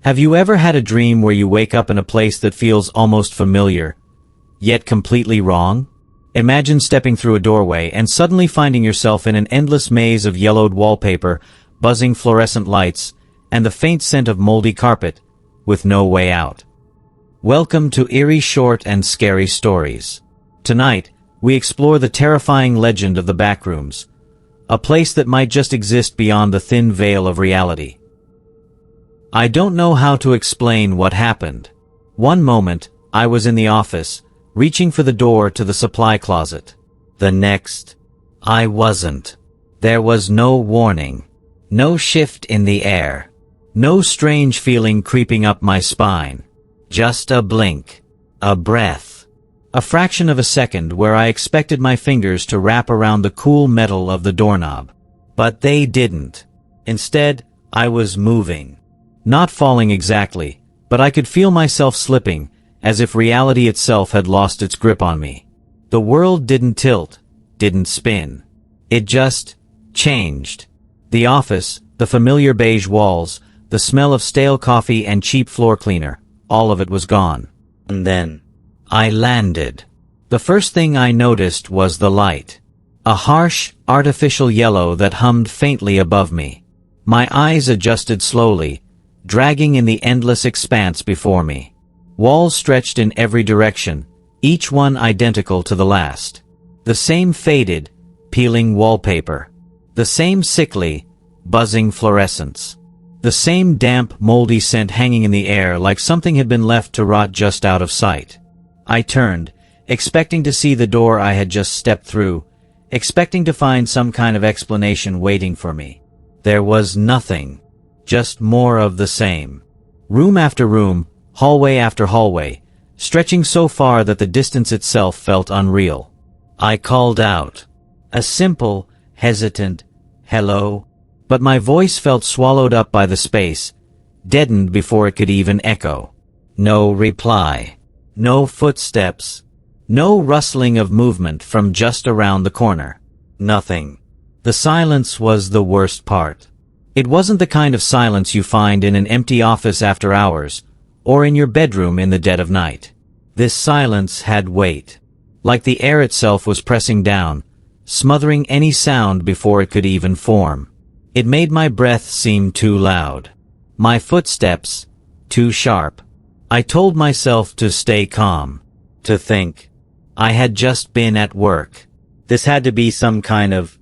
Have you ever had a dream where you wake up in a place that feels almost familiar, yet completely wrong? Imagine stepping through a doorway and suddenly finding yourself in an endless maze of yellowed wallpaper, buzzing fluorescent lights, and the faint scent of moldy carpet, with no way out. Welcome to Eerie Short and Scary Stories. Tonight, we explore the terrifying legend of the Backrooms, a place that might just exist beyond the thin veil of reality. I don't know how to explain what happened. One moment, I was in the office, reaching for the door to the supply closet. The next, I wasn't. There was no warning. No shift in the air. No strange feeling creeping up my spine. Just a blink. A breath. A fraction of a second where I expected my fingers to wrap around the cool metal of the doorknob. But they didn't. Instead, I was moving. Not falling exactly, but I could feel myself slipping, as if reality itself had lost its grip on me. The world didn't tilt, didn't spin. It just changed. The office, the familiar beige walls, the smell of stale coffee and cheap floor cleaner, all of it was gone. And then, I landed. The first thing I noticed was the light. A harsh, artificial yellow that hummed faintly above me. My eyes adjusted slowly, dragging in the endless expanse before me. Walls stretched in every direction, each one identical to the last. The same faded, peeling wallpaper. The same sickly, buzzing fluorescence. The same damp, moldy scent hanging in the air like something had been left to rot just out of sight. I turned, expecting to see the door I had just stepped through, expecting to find some kind of explanation waiting for me. There was nothing. Just more of the same. Room after room, hallway after hallway, stretching so far that the distance itself felt unreal. I called out. A simple, hesitant, hello, but my voice felt swallowed up by the space, deadened before it could even echo. No reply. No footsteps. No rustling of movement from just around the corner. Nothing. The silence was the worst part. It wasn't the kind of silence you find in an empty office after hours, or in your bedroom in the dead of night. This silence had weight. Like the air itself was pressing down, smothering any sound before it could even form. It made my breath seem too loud. My footsteps, too sharp. I told myself to stay calm. To think. I had just been at work. This had to be some kind of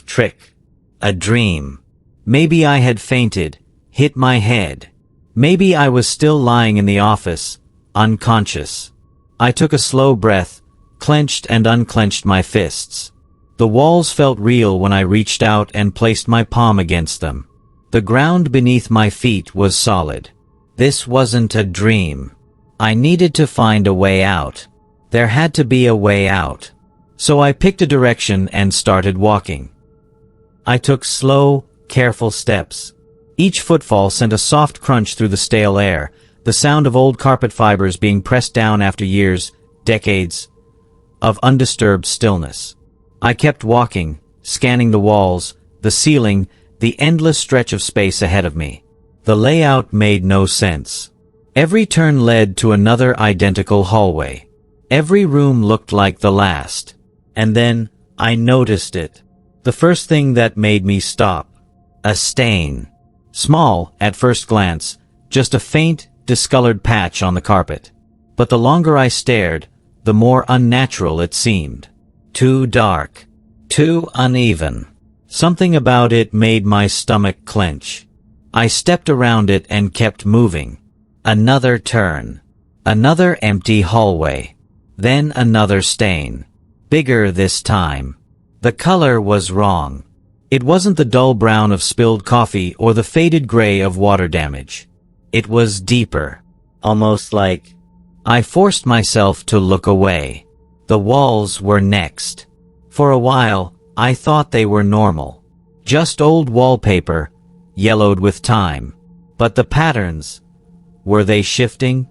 trick. A dream. Maybe I had fainted, hit my head. Maybe I was still lying in the office, unconscious. I took a slow breath, clenched and unclenched my fists. The walls felt real when I reached out and placed my palm against them. The ground beneath my feet was solid. This wasn't a dream. I needed to find a way out. There had to be a way out. So I picked a direction and started walking. I took slow, careful steps. Each footfall sent a soft crunch through the stale air, the sound of old carpet fibers being pressed down after years, decades, of undisturbed stillness. I kept walking, scanning the walls, the ceiling, the endless stretch of space ahead of me. The layout made no sense. Every turn led to another identical hallway. Every room looked like the last. And then, I noticed it. The first thing that made me stop. A stain. Small, at first glance, just a faint, discolored patch on the carpet. But the longer I stared, the more unnatural it seemed. Too dark. Too uneven. Something about it made my stomach clench. I stepped around it and kept moving. Another turn. Another empty hallway. Then another stain. Bigger this time. The color was wrong. It wasn't the dull brown of spilled coffee or the faded gray of water damage. It was deeper. Almost like... I forced myself to look away. The walls were next. For a while, I thought they were normal. Just old wallpaper, yellowed with time. But the patterns, were they shifting?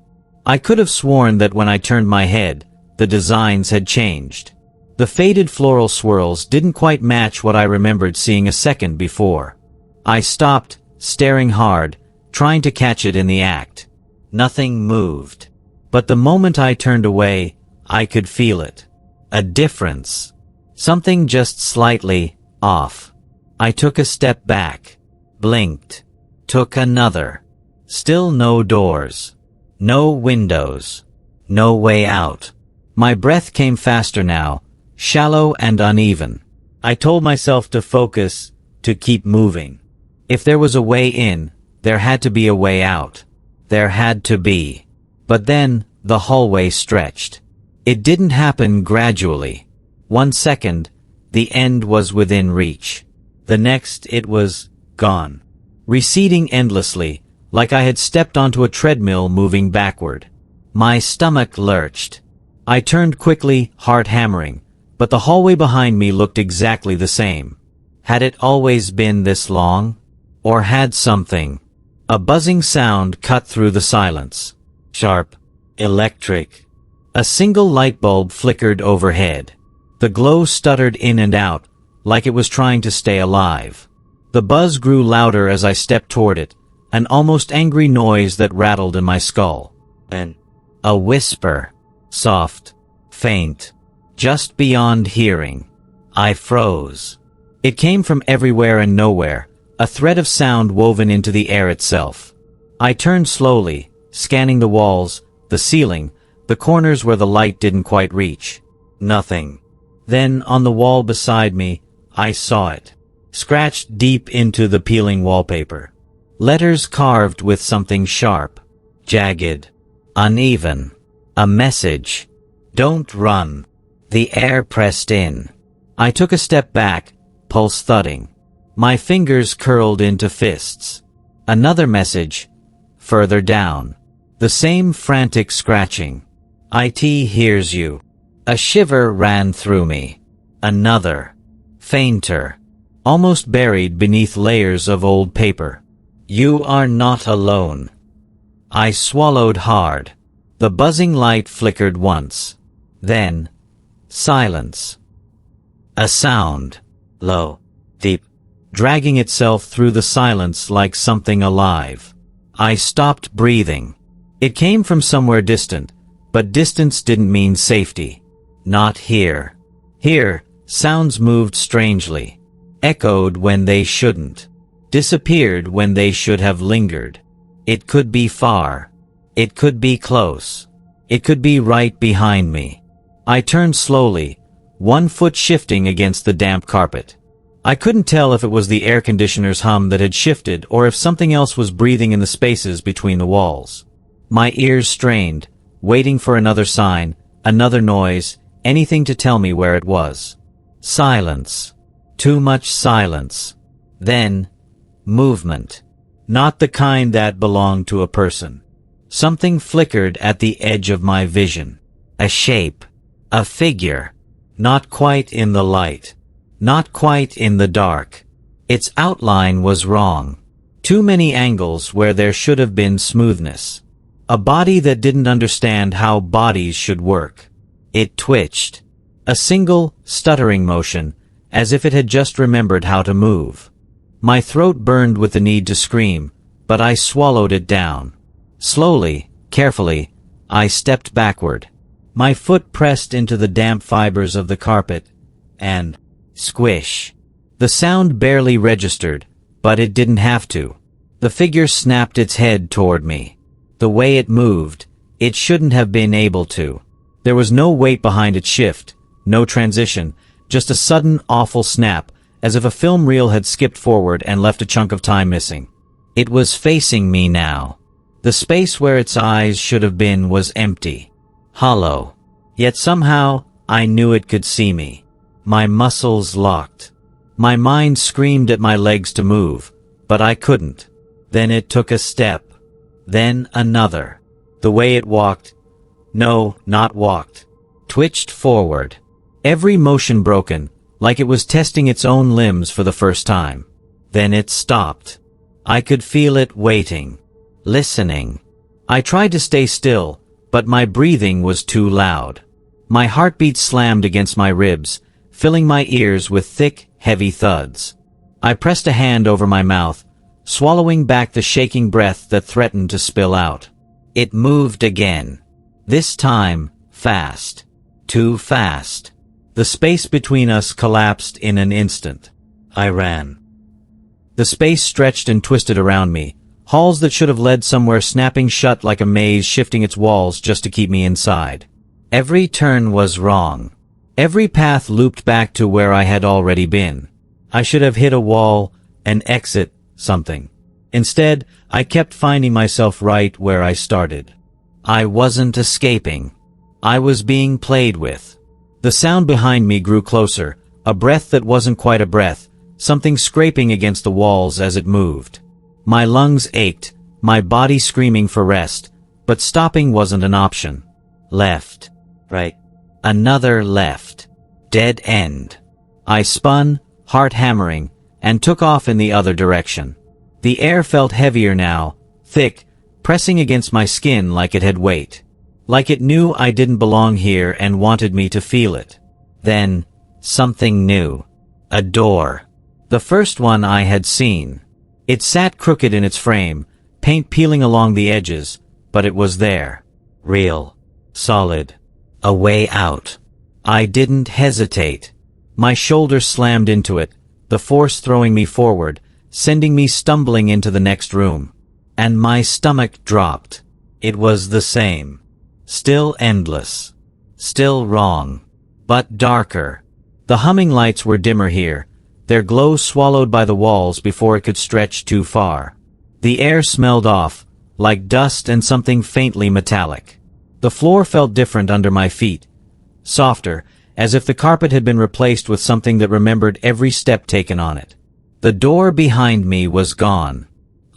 I could have sworn that when I turned my head, the designs had changed. The faded floral swirls didn't quite match what I remembered seeing a second before. I stopped, staring hard, trying to catch it in the act. Nothing moved. But the moment I turned away, I could feel it. A difference. Something just slightly off. I took a step back. Blinked. Took another. Still no doors. No windows. No way out. My breath came faster now, shallow and uneven. I told myself to focus, to keep moving. If there was a way in, there had to be a way out. There had to be. But then, the hallway stretched. It didn't happen gradually. 1 second, the end was within reach. The next, it was gone. Receding endlessly, like I had stepped onto a treadmill moving backward. My stomach lurched. I turned quickly, heart hammering, but the hallway behind me looked exactly the same. Had it always been this long? Or had something? A buzzing sound cut through the silence. Sharp. Electric. A single light bulb flickered overhead. The glow stuttered in and out, like it was trying to stay alive. The buzz grew louder as I stepped toward it, an almost angry noise that rattled in my skull. Then, a whisper. Soft. Faint. Just beyond hearing. I froze. It came from everywhere and nowhere, a thread of sound woven into the air itself. I turned slowly, scanning the walls, the ceiling, the corners where the light didn't quite reach. Nothing. Then, on the wall beside me, I saw it. Scratched deep into the peeling wallpaper. Letters carved with something sharp. Jagged. Uneven. A message. Don't run. The air pressed in. I took a step back, pulse thudding. My fingers curled into fists. Another message. Further down. The same frantic scratching. "IT hears you." A shiver ran through me. Another. Fainter. Almost buried beneath layers of old paper. "You are not alone." I swallowed hard. The buzzing light flickered once. Then, silence. A sound. Low. Deep. Dragging itself through the silence like something alive. I stopped breathing. It came from somewhere distant, but distance didn't mean safety. Not here. Here, sounds moved strangely. Echoed when they shouldn't. Disappeared when they should have lingered. It could be far. It could be close. It could be right behind me. I turned slowly, one foot shifting against the damp carpet. I couldn't tell if it was the air conditioner's hum that had shifted or if something else was breathing in the spaces between the walls. My ears strained, waiting for another sign, another noise, anything to tell me where it was. Silence. Too much silence. Then, movement. Not the kind that belonged to a person. Something flickered at the edge of my vision. A shape. A figure. Not quite in the light. Not quite in the dark. Its outline was wrong. Too many angles where there should have been smoothness. A body that didn't understand how bodies should work. It twitched. A single, stuttering motion, as if it had just remembered how to move. My throat burned with the need to scream, but I swallowed it down. Slowly, carefully, I stepped backward. My foot pressed into the damp fibers of the carpet, and squish. The sound barely registered, but it didn't have to. The figure snapped its head toward me. The way it moved, it shouldn't have been able to. There was no weight behind its shift, no transition, just a sudden, awful snap, as if a film reel had skipped forward and left a chunk of time missing. It was facing me now. The space where its eyes should have been was empty. Hollow. Yet somehow, I knew it could see me. My muscles locked. My mind screamed at my legs to move, but I couldn't. Then it took a step. Then another. The way it walked, no, not walked, twitched forward. Every motion broken, like it was testing its own limbs for the first time. Then it stopped. I could feel it waiting. Listening. I tried to stay still, but my breathing was too loud. My heartbeat slammed against my ribs, filling my ears with thick, heavy thuds. I pressed a hand over my mouth, swallowing back the shaking breath that threatened to spill out. It moved again. This time, fast. Too fast. The space between us collapsed in an instant. I ran. The space stretched and twisted around me, halls that should have led somewhere snapping shut like a maze, shifting its walls just to keep me inside. Every turn was wrong. Every path looped back to where I had already been. I should have hit a wall, an exit, something. Instead, I kept finding myself right where I started. I wasn't escaping. I was being played with. The sound behind me grew closer, a breath that wasn't quite a breath, something scraping against the walls as it moved. My lungs ached, my body screaming for rest, but stopping wasn't an option. Left. Right. Another left. Dead end. I spun, heart hammering, and took off in the other direction. The air felt heavier now, thick, pressing against my skin like it had weight. Like it knew I didn't belong here and wanted me to feel it. Then, something new. A door. The first one I had seen. It sat crooked in its frame, paint peeling along the edges, but it was there. Real. Solid. A way out. I didn't hesitate. My shoulders slammed into it, the force throwing me forward, sending me stumbling into the next room. And my stomach dropped. It was the same. Still endless. Still wrong. But darker. The humming lights were dimmer here, their glow swallowed by the walls before it could stretch too far. The air smelled off, like dust and something faintly metallic. The floor felt different under my feet. Softer, as if the carpet had been replaced with something that remembered every step taken on it. The door behind me was gone.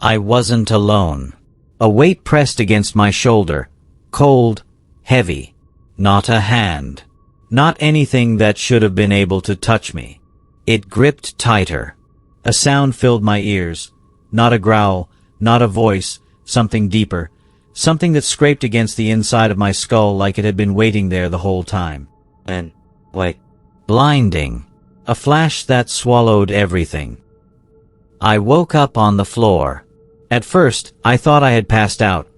I wasn't alone. A weight pressed against my shoulder, cold, heavy. Not a hand. Not anything that should have been able to touch me. It gripped tighter. A sound filled my ears. Not a growl, not a voice, something deeper. Something that scraped against the inside of my skull like it had been waiting there the whole time. And, wait. Blinding. A flash that swallowed everything. I woke up on the floor. At first, I thought I had passed out.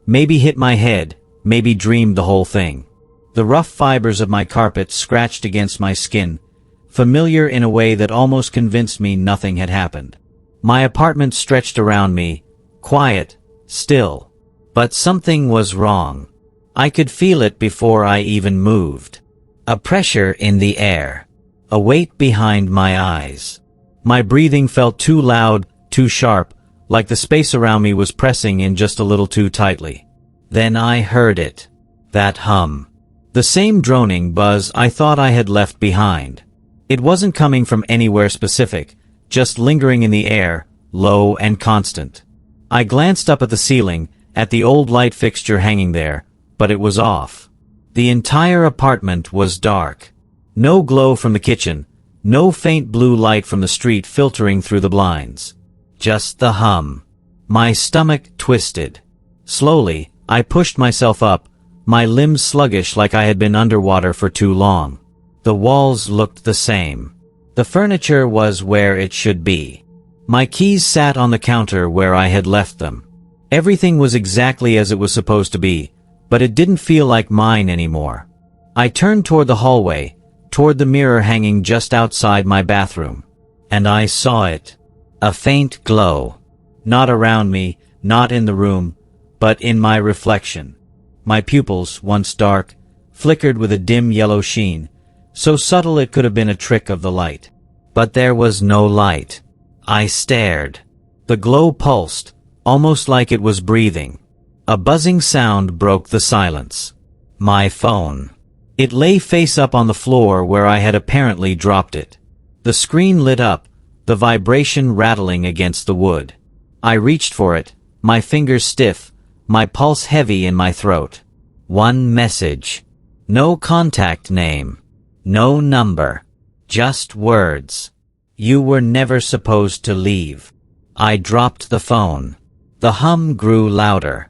Maybe hit my head, maybe dreamed the whole thing. The rough fibers of my carpet scratched against my skin, familiar in a way that almost convinced me nothing had happened. My apartment stretched around me, quiet, still. But something was wrong. I could feel it before I even moved. A pressure in the air. A weight behind my eyes. My breathing felt too loud, too sharp, like the space around me was pressing in just a little too tightly. Then I heard it. That hum. The same droning buzz I thought I had left behind. It wasn't coming from anywhere specific, just lingering in the air, low and constant. I glanced up at the ceiling, at the old light fixture hanging there, but it was off. The entire apartment was dark. No glow from the kitchen, no faint blue light from the street filtering through the blinds. Just the hum. My stomach twisted. Slowly, I pushed myself up, my limbs sluggish like I had been underwater for too long. The walls looked the same. The furniture was where it should be. My keys sat on the counter where I had left them. Everything was exactly as it was supposed to be, but it didn't feel like mine anymore. I turned toward the hallway, toward the mirror hanging just outside my bathroom. And I saw it. A faint glow. Not around me, not in the room, but in my reflection. My pupils, once dark, flickered with a dim yellow sheen, so subtle it could have been a trick of the light. But there was no light. I stared. The glow pulsed, almost like it was breathing. A buzzing sound broke the silence. My phone. It lay face up on the floor where I had apparently dropped it. The screen lit up, the vibration rattling against the wood. I reached for it, my fingers stiff, my pulse heavy in my throat. One message. No contact name. No number. Just words. You were never supposed to leave. I dropped the phone. The hum grew louder.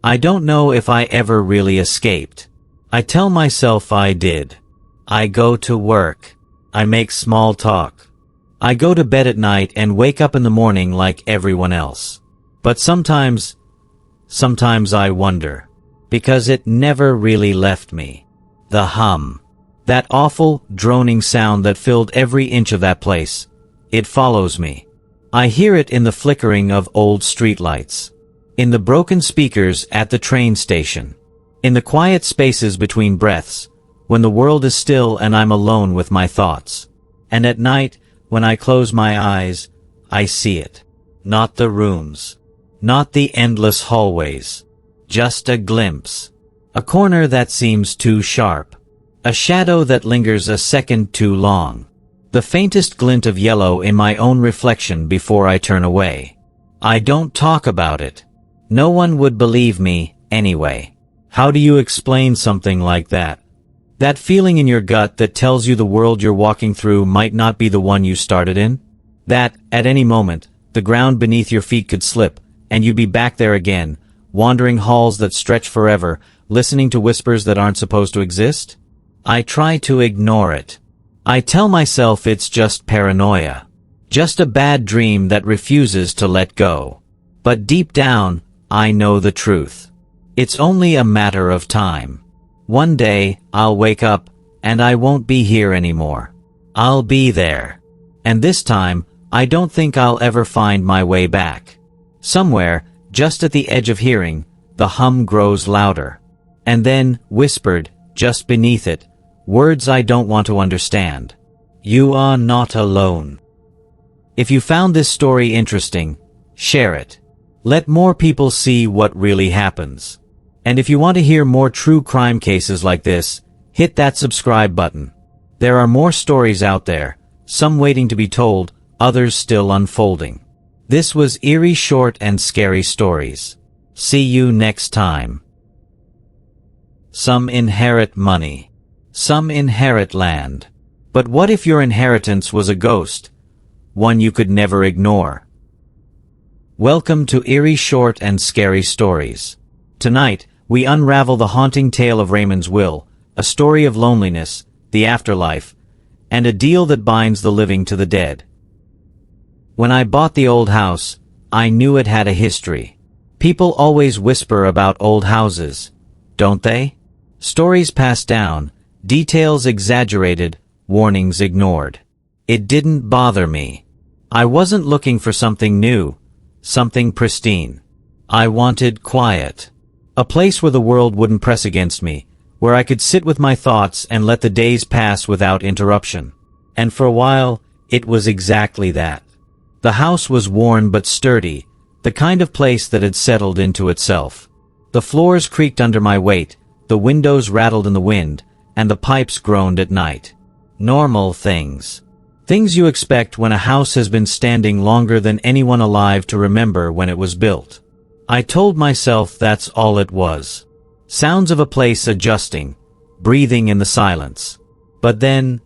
I don't know if I ever really escaped. I tell myself I did. I go to work. I make small talk. I go to bed at night and wake up in the morning like everyone else. But sometimes I wonder. Because it never really left me. The hum. That awful, droning sound that filled every inch of that place. It follows me. I hear it in the flickering of old streetlights. In the broken speakers at the train station. In the quiet spaces between breaths, when the world is still and I'm alone with my thoughts. And at night, when I close my eyes, I see it. Not the rooms. Not the endless hallways. Just a glimpse. A corner that seems too sharp. A shadow that lingers a second too long. The faintest glint of yellow in my own reflection before I turn away. I don't talk about it. No one would believe me, anyway. How do you explain something like that? That feeling in your gut that tells you the world you're walking through might not be the one you started in? That, at any moment, the ground beneath your feet could slip, and you'd be back there again, wandering halls that stretch forever, listening to whispers that aren't supposed to exist? I try to ignore it. I tell myself it's just paranoia. Just a bad dream that refuses to let go. But deep down, I know the truth. It's only a matter of time. One day, I'll wake up, and I won't be here anymore. I'll be there. And this time, I don't think I'll ever find my way back. Somewhere, just at the edge of hearing, the hum grows louder. And then, whispered, just beneath it, words I don't want to understand. You are not alone. If you found this story interesting, share it. Let more people see what really happens. And if you want to hear more true crime cases like this, hit that subscribe button. There are more stories out there, some waiting to be told, others still unfolding. This was Eerie Short and Scary Stories. See you next time. Some inherit money. Some inherit land. But what if your inheritance was a ghost? One you could never ignore. Welcome to Eerie Short and Scary Stories. Tonight, we unravel the haunting tale of Raymond's will, a story of loneliness, the afterlife, and a deal that binds the living to the dead. When I bought the old house, I knew it had a history. People always whisper about old houses, don't they? Stories passed down, details exaggerated, warnings ignored. It didn't bother me. I wasn't looking for something new, something pristine. I wanted quiet. A place where the world wouldn't press against me, where I could sit with my thoughts and let the days pass without interruption. And for a while, it was exactly that. The house was worn but sturdy, the kind of place that had settled into itself. The floors creaked under my weight, the windows rattled in the wind, and the pipes groaned at night. Normal things. Things you expect when a house has been standing longer than anyone alive to remember when it was built. I told myself that's all it was. Sounds of a place adjusting, breathing in the silence. But then,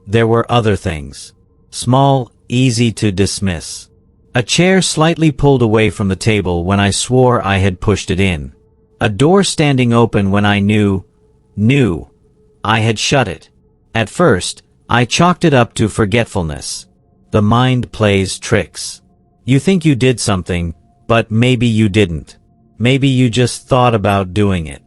there were other things. Small, easy to dismiss. A chair slightly pulled away from the table when I swore I had pushed it in. A door standing open when I knew I had shut it. At first, I chalked it up to forgetfulness. The mind plays tricks. You think you did something, but maybe you didn't. Maybe you just thought about doing it.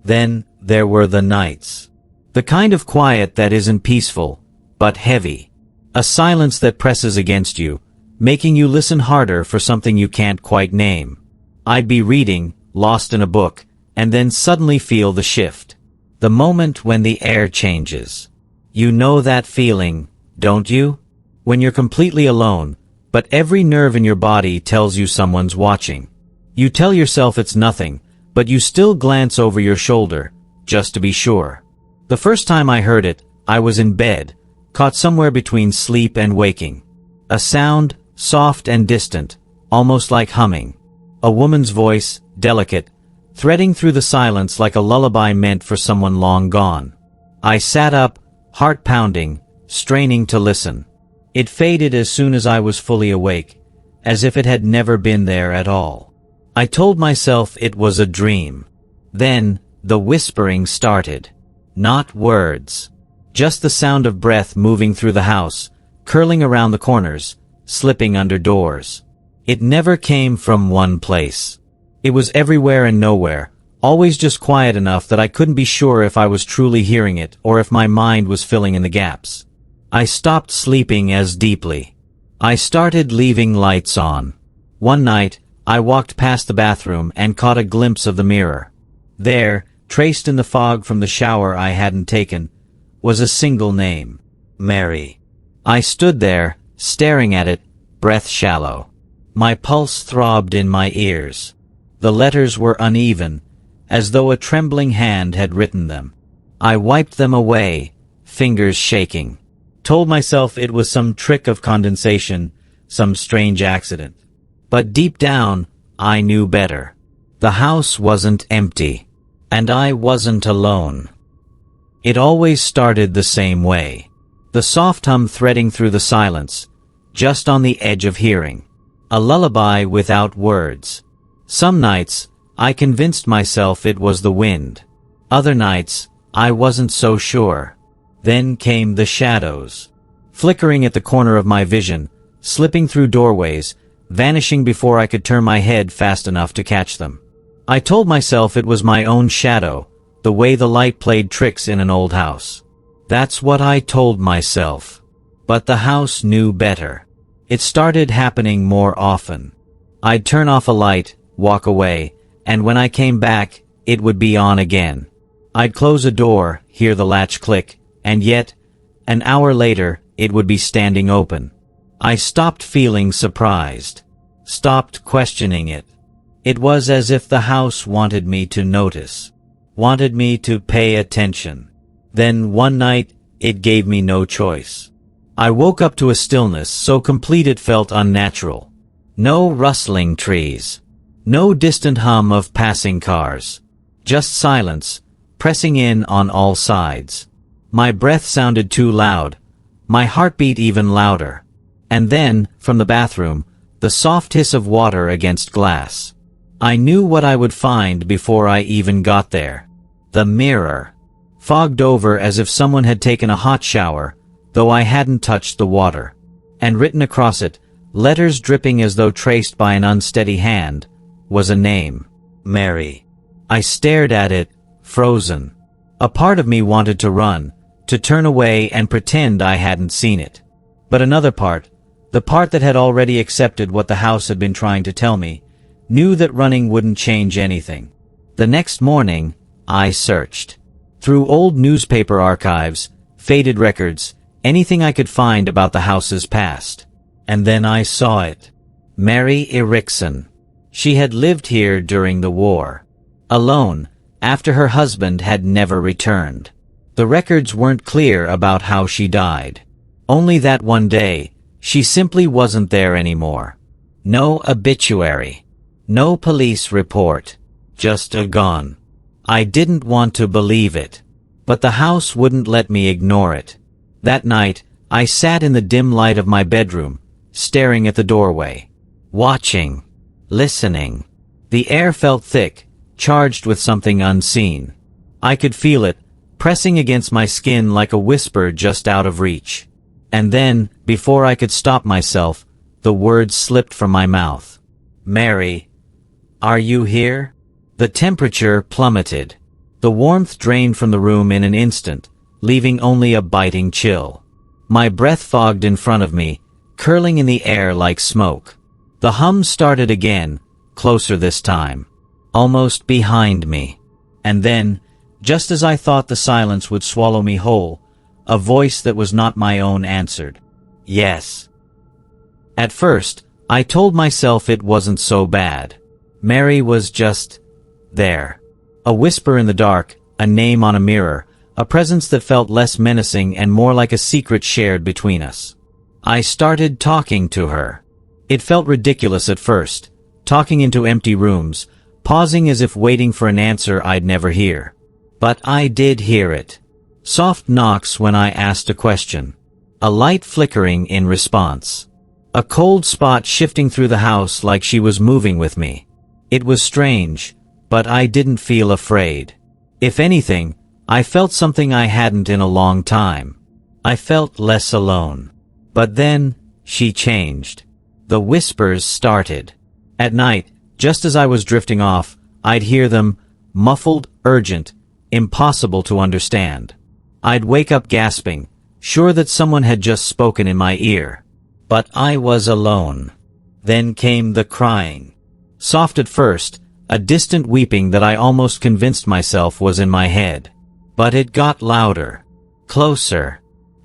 Then, there were the nights. The kind of quiet that isn't peaceful, but heavy. A silence that presses against you, making you listen harder for something you can't quite name. I'd be reading, lost in a book, and then suddenly feel the shift. The moment when the air changes. You know that feeling, don't you? When you're completely alone, but every nerve in your body tells you someone's watching. You tell yourself it's nothing, but you still glance over your shoulder, just to be sure. The first time I heard it, I was in bed, caught somewhere between sleep and waking. A sound, soft and distant, almost like humming. A woman's voice, delicate, threading through the silence like a lullaby meant for someone long gone. I sat up, heart pounding, straining to listen. It faded as soon as I was fully awake, as if it had never been there at all. I told myself it was a dream. Then, the whispering started. Not words. Just the sound of breath moving through the house, curling around the corners, slipping under doors. It never came from one place. It was everywhere and nowhere, always just quiet enough that I couldn't be sure if I was truly hearing it or if my mind was filling in the gaps. I stopped sleeping as deeply. I started leaving lights on. One night, I walked past the bathroom and caught a glimpse of the mirror. There, traced in the fog from the shower I hadn't taken, was a single name. Mary. I stood there, staring at it, breath shallow. My pulse throbbed in my ears. The letters were uneven, as though a trembling hand had written them. I wiped them away, fingers shaking. Told myself it was some trick of condensation, some strange accident. But deep down, I knew better. The house wasn't empty. And I wasn't alone. It always started the same way. The soft hum threading through the silence, just on the edge of hearing. A lullaby without words. Some nights, I convinced myself it was the wind. Other nights, I wasn't so sure. Then came the shadows. Flickering at the corner of my vision, slipping through doorways, vanishing before I could turn my head fast enough to catch them. I told myself it was my own shadow, the way the light played tricks in an old house. That's what I told myself. But the house knew better. It started happening more often. I'd turn off a light, walk away, and when I came back, it would be on again. I'd close a door, hear the latch click, and yet, an hour later, it would be standing open. I stopped feeling surprised. Stopped questioning it. It was as if the house wanted me to notice. Wanted me to pay attention. Then one night, it gave me no choice. I woke up to a stillness so complete it felt unnatural. No rustling trees. No distant hum of passing cars. Just silence, pressing in on all sides. My breath sounded too loud. My heartbeat even louder. And then, from the bathroom, the soft hiss of water against glass. I knew what I would find before I even got there. The mirror. Fogged over as if someone had taken a hot shower, though I hadn't touched the water. And written across it, letters dripping as though traced by an unsteady hand, was a name. Mary. I stared at it, frozen. A part of me wanted to run, to turn away and pretend I hadn't seen it. But another part, the part that had already accepted what the house had been trying to tell me, knew that running wouldn't change anything. The next morning, I searched. Through old newspaper archives, faded records, anything I could find about the house's past. And then I saw it. Mary Erickson. She had lived here during the war. Alone, after her husband had never returned. The records weren't clear about how she died. Only that one day, she simply wasn't there anymore. No obituary. No police report. Just a gone. I didn't want to believe it. But the house wouldn't let me ignore it. That night, I sat in the dim light of my bedroom, staring at the doorway. Watching. Listening. The air felt thick, charged with something unseen. I could feel it, pressing against my skin like a whisper just out of reach. And then, before I could stop myself, the words slipped from my mouth. Mary. Are you here? The temperature plummeted. The warmth drained from the room in an instant, leaving only a biting chill. My breath fogged in front of me, curling in the air like smoke. The hum started again, closer this time. Almost behind me. And then, just as I thought the silence would swallow me whole, a voice that was not my own answered. Yes. At first, I told myself it wasn't so bad. Mary was just there. A whisper in the dark, a name on a mirror, a presence that felt less menacing and more like a secret shared between us. I started talking to her. It felt ridiculous at first, talking into empty rooms, pausing as if waiting for an answer I'd never hear. But I did hear it. Soft knocks when I asked a question. A light flickering in response. A cold spot shifting through the house like she was moving with me. It was strange, but I didn't feel afraid. If anything, I felt something I hadn't in a long time. I felt less alone. But then, she changed. The whispers started. At night, just as I was drifting off, I'd hear them, muffled, urgent, impossible to understand. I'd wake up gasping, sure that someone had just spoken in my ear. But I was alone. Then came the crying. Soft at first, a distant weeping that I almost convinced myself was in my head. But it got louder. Closer.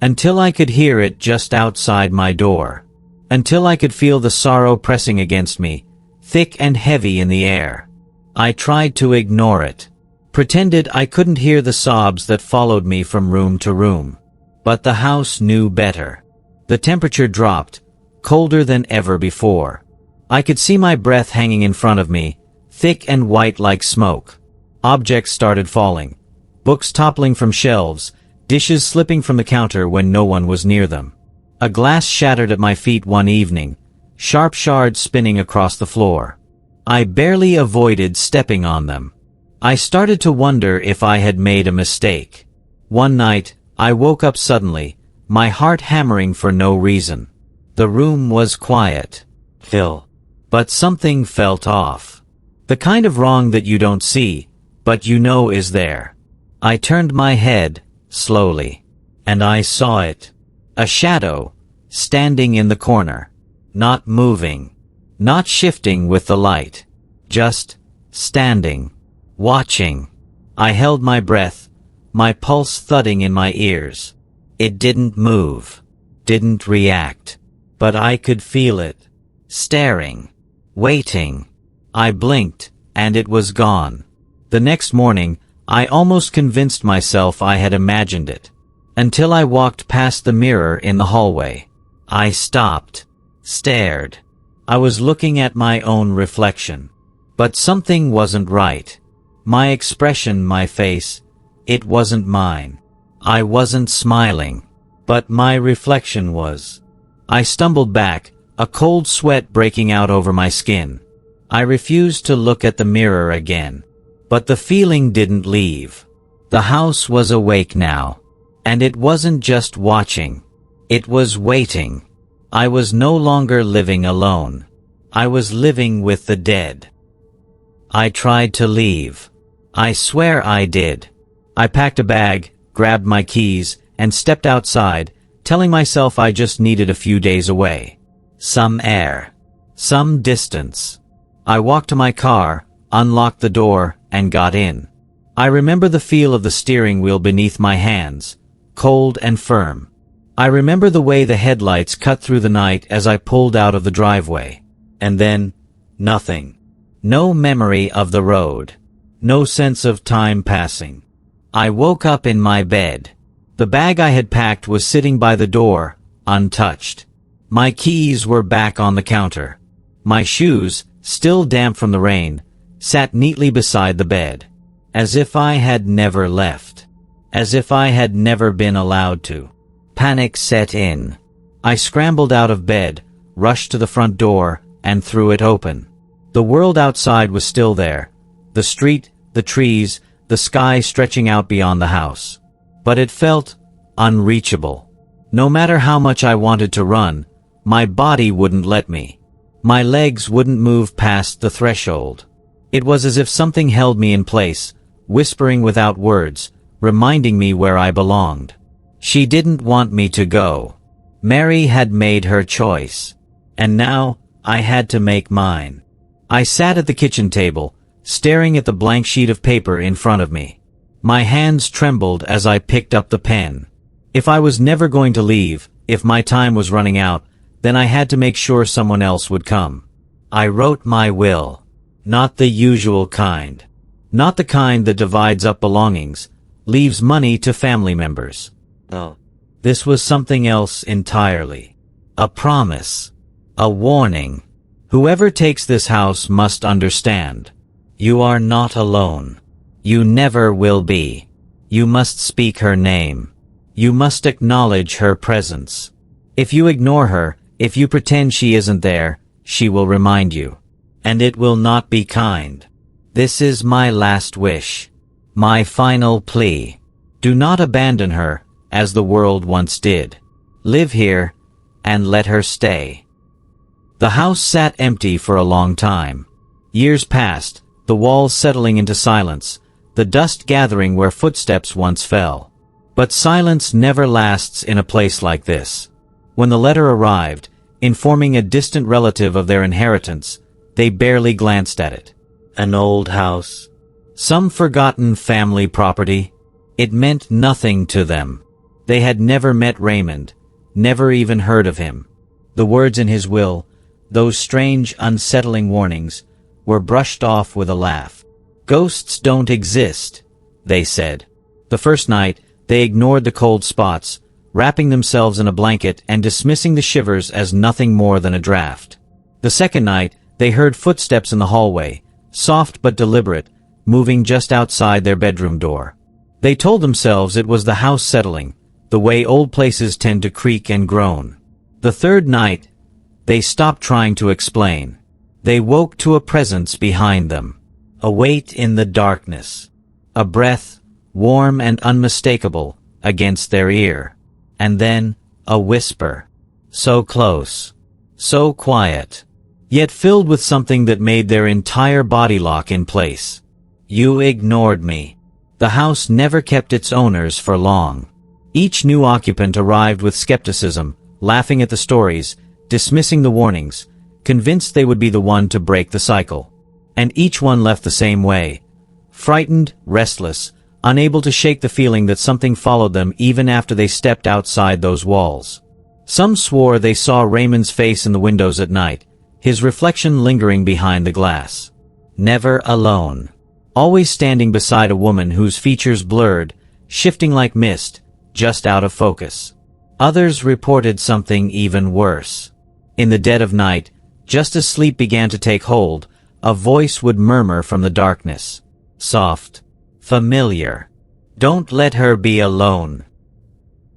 Until I could hear it just outside my door. Until I could feel the sorrow pressing against me, thick and heavy in the air. I tried to ignore it. Pretended I couldn't hear the sobs that followed me from room to room. But the house knew better. The temperature dropped, colder than ever before. I could see my breath hanging in front of me, thick and white like smoke. Objects started falling. Books toppling from shelves, dishes slipping from the counter when no one was near them. A glass shattered at my feet one evening, sharp shards spinning across the floor. I barely avoided stepping on them. I started to wonder if I had made a mistake. One night, I woke up suddenly, my heart hammering for no reason. The room was quiet. Still. But something felt off. The kind of wrong that you don't see, but you know is there. I turned my head, slowly. And I saw it. A shadow, standing in the corner. Not moving. Not shifting with the light. Just standing. Watching. I held my breath, my pulse thudding in my ears. It didn't move. Didn't react. But I could feel it. Staring. Waiting. I blinked, and it was gone. The next morning, I almost convinced myself I had imagined it. Until I walked past the mirror in the hallway. I stopped. Stared. I was looking at my own reflection. But something wasn't right. My expression, my face, it wasn't mine. I wasn't smiling. But my reflection was. I stumbled back, a cold sweat breaking out over my skin. I refused to look at the mirror again. But the feeling didn't leave. The house was awake now. And it wasn't just watching. It was waiting. I was no longer living alone. I was living with the dead. I tried to leave. I swear I did. I packed a bag, grabbed my keys, and stepped outside, telling myself I just needed a few days away. Some air. Some distance. I walked to my car, unlocked the door, and got in. I remember the feel of the steering wheel beneath my hands, cold and firm. I remember the way the headlights cut through the night as I pulled out of the driveway. And then, nothing. No memory of the road. No sense of time passing. I woke up in my bed. The bag I had packed was sitting by the door, untouched. My keys were back on the counter. My shoes, still damp from the rain, sat neatly beside the bed. As if I had never left. As if I had never been allowed to. Panic set in. I scrambled out of bed, rushed to the front door, and threw it open. The world outside was still there. The street, the trees, the sky stretching out beyond the house. But it felt unreachable. No matter how much I wanted to run, my body wouldn't let me. My legs wouldn't move past the threshold. It was as if something held me in place, whispering without words, reminding me where I belonged. She didn't want me to go. Mary had made her choice. And now, I had to make mine. I sat at the kitchen table, staring at the blank sheet of paper in front of me. My hands trembled as I picked up the pen. If I was never going to leave, if my time was running out, then I had to make sure someone else would come. I wrote my will. Not the usual kind. Not the kind that divides up belongings, leaves money to family members. No. This was something else entirely. A promise. A warning. Whoever takes this house must understand. You are not alone. You never will be. You must speak her name. You must acknowledge her presence. If you ignore her, if you pretend she isn't there, she will remind you. And it will not be kind. This is my last wish. My final plea. Do not abandon her, as the world once did. Live here, and let her stay. The house sat empty for a long time. Years passed, the walls settling into silence, the dust gathering where footsteps once fell. But silence never lasts in a place like this. When the letter arrived, informing a distant relative of their inheritance, they barely glanced at it. An old house. Some forgotten family property. It meant nothing to them. They had never met Raymond, never even heard of him. The words in his will, those strange, unsettling warnings, were brushed off with a laugh. Ghosts don't exist, they said. The first night, they ignored the cold spots, wrapping themselves in a blanket and dismissing the shivers as nothing more than a draft. The second night, they heard footsteps in the hallway, soft but deliberate, moving just outside their bedroom door. They told themselves it was the house settling, the way old places tend to creak and groan. The third night, they stopped trying to explain. They woke to a presence behind them. A weight in the darkness. A breath, warm and unmistakable, against their ear. And then, a whisper. So close. So quiet. Yet filled with something that made their entire body lock in place. You ignored me. The house never kept its owners for long. Each new occupant arrived with skepticism, laughing at the stories, dismissing the warnings, convinced they would be the one to break the cycle. And each one left the same way. Frightened, restless, unable to shake the feeling that something followed them even after they stepped outside those walls. Some swore they saw Raymond's face in the windows at night, his reflection lingering behind the glass. Never alone. Always standing beside a woman whose features blurred, shifting like mist, just out of focus. Others reported something even worse. In the dead of night, just as sleep began to take hold, a voice would murmur from the darkness. Soft. Familiar. Don't let her be alone.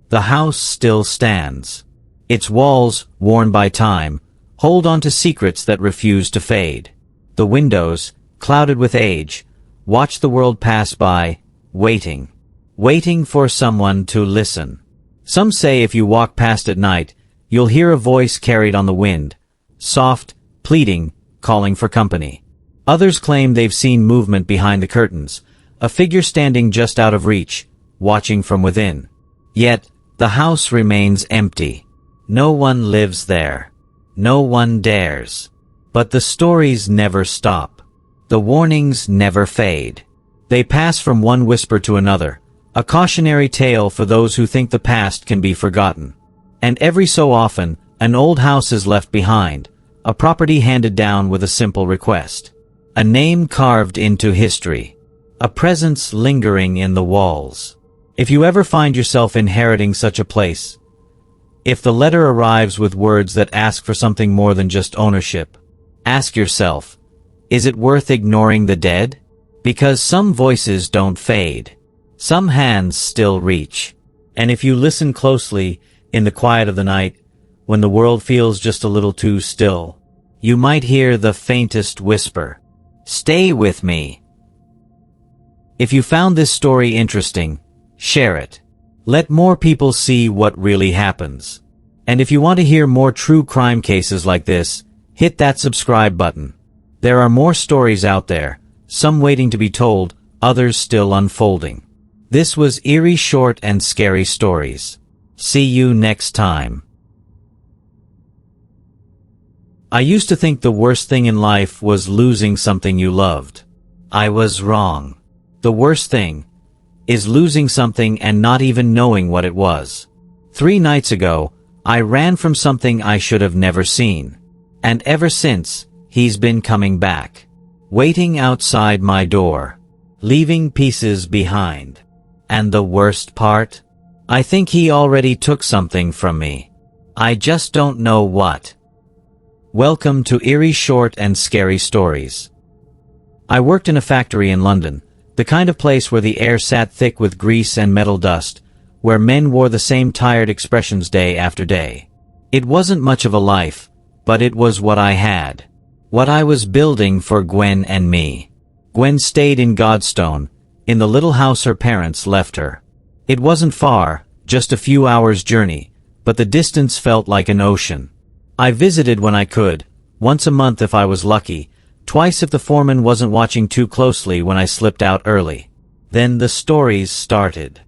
The house still stands. Its walls, worn by time, hold on to secrets that refuse to fade. The windows, clouded with age, watch the world pass by, waiting. Waiting for someone to listen. Some say if you walk past at night, you'll hear a voice carried on the wind, soft, pleading, calling for company. Others claim they've seen movement behind the curtains, a figure standing just out of reach, watching from within. Yet, the house remains empty. No one lives there. No one dares. But the stories never stop. The warnings never fade. They pass from one whisper to another, a cautionary tale for those who think the past can be forgotten. And every so often, an old house is left behind, a property handed down with a simple request. A name carved into history. A presence lingering in the walls. If you ever find yourself inheriting such a place, if the letter arrives with words that ask for something more than just ownership, ask yourself, is it worth ignoring the dead? Because some voices don't fade. Some hands still reach. And if you listen closely, in the quiet of the night, when the world feels just a little too still, you might hear the faintest whisper. Stay with me. If you found this story interesting, share it. Let more people see what really happens. And if you want to hear more true crime cases like this, hit that subscribe button. There are more stories out there, some waiting to be told, others still unfolding. This was Eerie Short and Scary Stories. See you next time. I used to think the worst thing in life was losing something you loved. I was wrong. The worst thing is losing something and not even knowing what it was. 3 nights ago, I ran from something I should have never seen. And ever since, he's been coming back. Waiting outside my door. Leaving pieces behind. And the worst part? I think he already took something from me. I just don't know what. Welcome to Eerie Short and Scary Stories. I worked in a factory in London, the kind of place where the air sat thick with grease and metal dust, where men wore the same tired expressions day after day. It wasn't much of a life, but it was what I had. What I was building for Gwen and me. Gwen stayed in Godstone, in the little house her parents left her. It wasn't far, just a few hours' journey, but the distance felt like an ocean. I visited when I could, once a month if I was lucky, twice if the foreman wasn't watching too closely when I slipped out early. Then the stories started.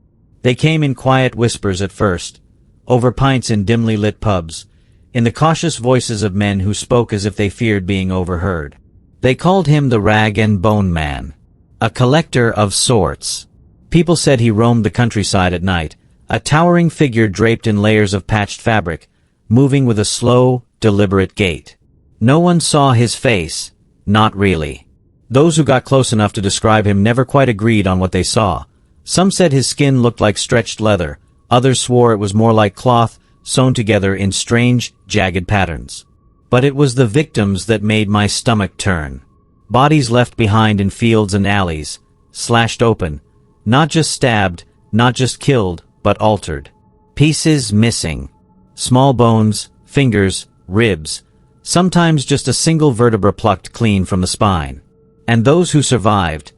They came in quiet whispers at first, over pints in dimly lit pubs, in the cautious voices of men who spoke as if they feared being overheard. They called him the Rag and Bone Man, a collector of sorts. People said he roamed the countryside at night, a towering figure draped in layers of patched fabric, moving with a slow, deliberate gait. No one saw his face, not really. Those who got close enough to describe him never quite agreed on what they saw. Some said his skin looked like stretched leather, others swore it was more like cloth, sewn together in strange, jagged patterns. But it was the victims that made my stomach turn. Bodies left behind in fields and alleys, slashed open, not just stabbed, not just killed, but altered. Pieces missing. Small bones, fingers, ribs, sometimes just a single vertebra plucked clean from the spine. And those who survived,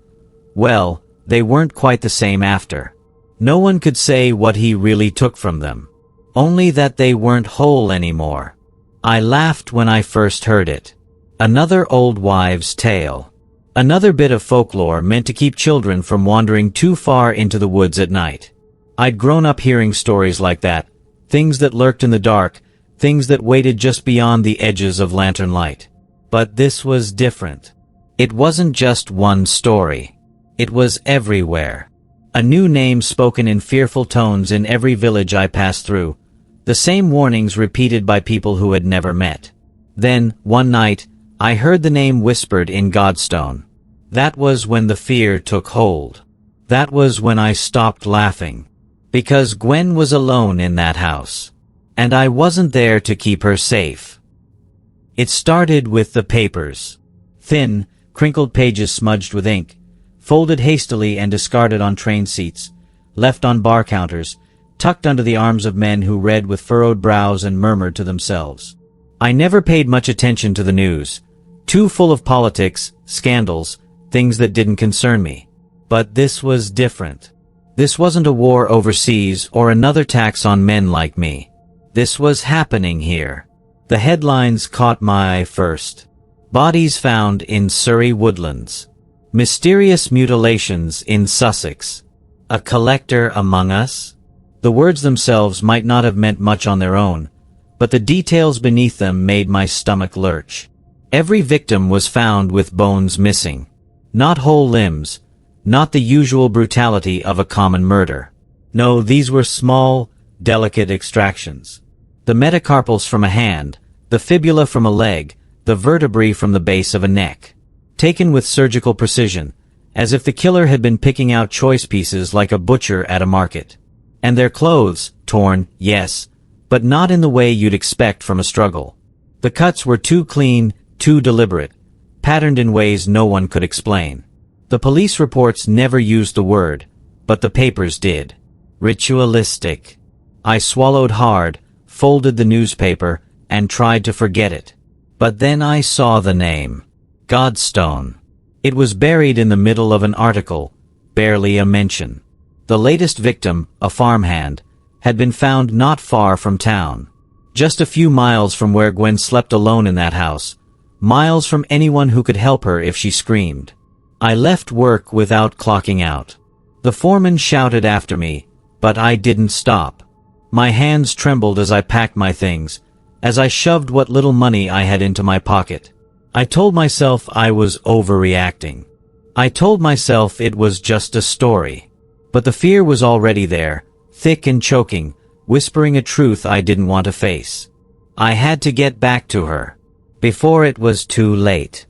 well, they weren't quite the same after. No one could say what he really took from them. Only that they weren't whole anymore. I laughed when I first heard it. Another old wives' tale. Another bit of folklore meant to keep children from wandering too far into the woods at night. I'd grown up hearing stories like that, things that lurked in the dark, things that waited just beyond the edges of lantern light. But this was different. It wasn't just one story. It was everywhere. A new name spoken in fearful tones in every village I passed through. The same warnings repeated by people who had never met. Then, one night, I heard the name whispered in Godstone. That was when the fear took hold. That was when I stopped laughing. Because Gwen was alone in that house. And I wasn't there to keep her safe. It started with the papers. Thin, crinkled pages smudged with ink, folded hastily and discarded on train seats, left on bar counters, tucked under the arms of men who read with furrowed brows and murmured to themselves. I never paid much attention to the news, too full of politics, scandals, things that didn't concern me. But this was different. This wasn't a war overseas or another tax on men like me. This was happening here. The headlines caught my eye first. Bodies found in Surrey woodlands. Mysterious mutilations in Sussex. A collector among us? The words themselves might not have meant much on their own, but the details beneath them made my stomach lurch. Every victim was found with bones missing. Not whole limbs, not the usual brutality of a common murder. No, these were small, delicate extractions. The metacarpals from a hand, the fibula from a leg, the vertebrae from the base of a neck. Taken with surgical precision, as if the killer had been picking out choice pieces like a butcher at a market. And their clothes, torn, yes, but not in the way you'd expect from a struggle. The cuts were too clean, too deliberate, patterned in ways no one could explain. The police reports never used the word, but the papers did. Ritualistic. I swallowed hard, folded the newspaper, and tried to forget it. But then I saw the name. Godstone. It was buried in the middle of an article, barely a mention. The latest victim, a farmhand, had been found not far from town. Just a few miles from where Gwen slept alone in that house. Miles from anyone who could help her if she screamed. I left work without clocking out. The foreman shouted after me, but I didn't stop. My hands trembled as I packed my things, as I shoved what little money I had into my pocket. I told myself I was overreacting. I told myself it was just a story. But the fear was already there, thick and choking, whispering a truth I didn't want to face. I had to get back to her, before it was too late.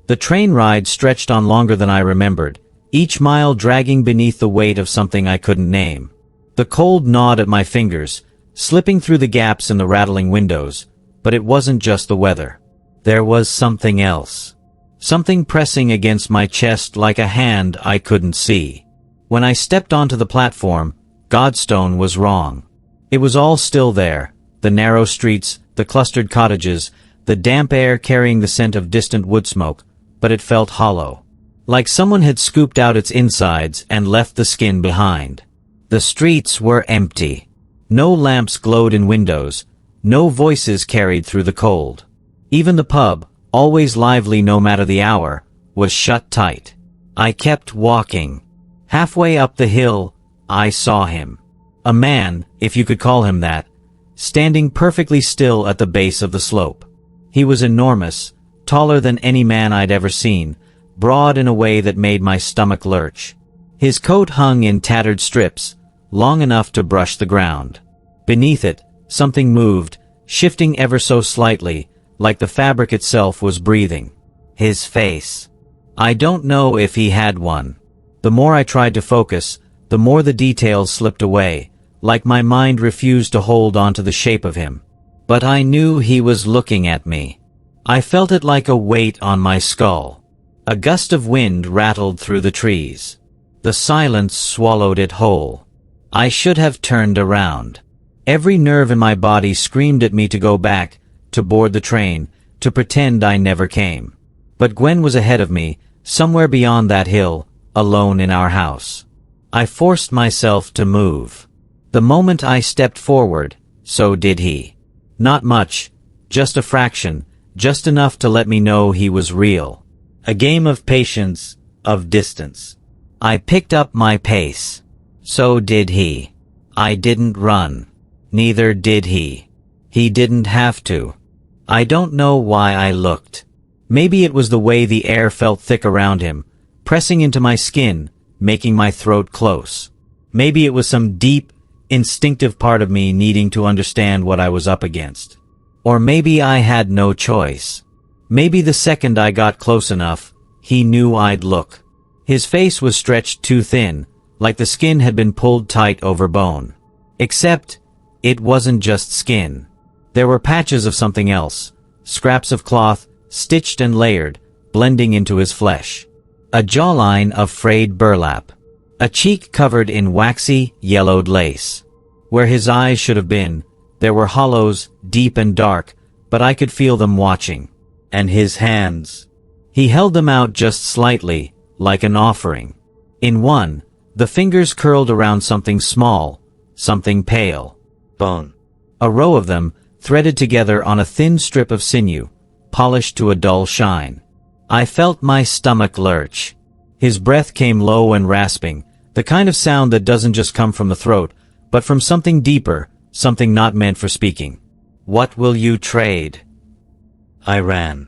The train ride stretched on longer than I remembered, each mile dragging beneath the weight of something I couldn't name. The cold gnawed at my fingers, slipping through the gaps in the rattling windows, but it wasn't just the weather. There was something else. Something pressing against my chest like a hand I couldn't see. When I stepped onto the platform, Godstone was wrong. It was all still there, the narrow streets, the clustered cottages, the damp air carrying the scent of distant wood smoke, but it felt hollow. Like someone had scooped out its insides and left the skin behind. The streets were empty. No lamps glowed in windows, no voices carried through the cold. Even the pub, always lively no matter the hour, was shut tight. I kept walking. Halfway up the hill, I saw him. A man, if you could call him that, standing perfectly still at the base of the slope. He was enormous, taller than any man I'd ever seen, broad in a way that made my stomach lurch. His coat hung in tattered strips, long enough to brush the ground. Beneath it, something moved, shifting ever so slightly, like the fabric itself was breathing. His face. I don't know if he had one. The more I tried to focus, the more the details slipped away, like my mind refused to hold onto the shape of him. But I knew he was looking at me. I felt it like a weight on my skull. A gust of wind rattled through the trees. The silence swallowed it whole. I should have turned around. Every nerve in my body screamed at me to go back, to board the train, to pretend I never came. But Gwen was ahead of me, somewhere beyond that hill, alone in our house. I forced myself to move. The moment I stepped forward, so did he. Not much, just a fraction, just enough to let me know he was real. A game of patience, of distance. I picked up my pace. So did he. I didn't run. Neither did he. He didn't have to. I don't know why I looked. Maybe it was the way the air felt thick around him, pressing into my skin, making my throat close. Maybe it was some deep, instinctive part of me needing to understand what I was up against. Or maybe I had no choice. Maybe the second I got close enough, he knew I'd look. His face was stretched too thin, like the skin had been pulled tight over bone. Except, it wasn't just skin. There were patches of something else, scraps of cloth, stitched and layered, blending into his flesh. A jawline of frayed burlap. A cheek covered in waxy, yellowed lace. Where his eyes should have been, there were hollows, deep and dark, but I could feel them watching. And his hands. He held them out just slightly, like an offering. In one, the fingers curled around something small, something pale. Bone. A row of them, threaded together on a thin strip of sinew, polished to a dull shine. I felt my stomach lurch. His breath came low and rasping, the kind of sound that doesn't just come from the throat, but from something deeper, something not meant for speaking. What will you trade? I ran.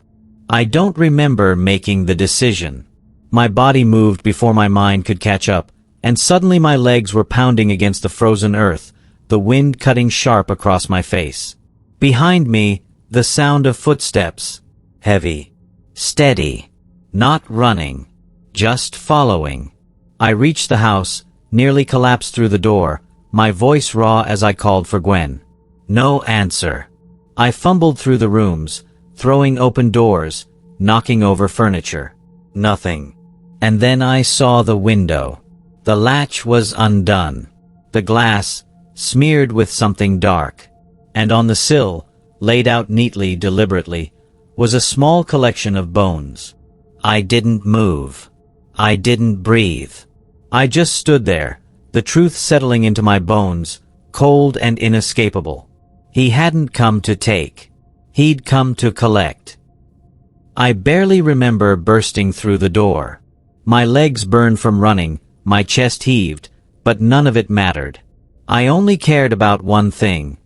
I don't remember making the decision. My body moved before my mind could catch up, and suddenly my legs were pounding against the frozen earth, the wind cutting sharp across my face. Behind me, the sound of footsteps. Heavy. Steady. Not running. Just following. I reached the house, nearly collapsed through the door, my voice raw as I called for Gwen. No answer. I fumbled through the rooms, throwing open doors, knocking over furniture. Nothing. And then I saw the window. The latch was undone. The glass, smeared with something dark. And on the sill, laid out neatly, deliberately, was a small collection of bones. I didn't move. I didn't breathe. I just stood there, the truth settling into my bones, cold and inescapable. He hadn't come to take. He'd come to collect. I barely remember bursting through the door. My legs burned from running, my chest heaved, but none of it mattered. I only cared about one thing.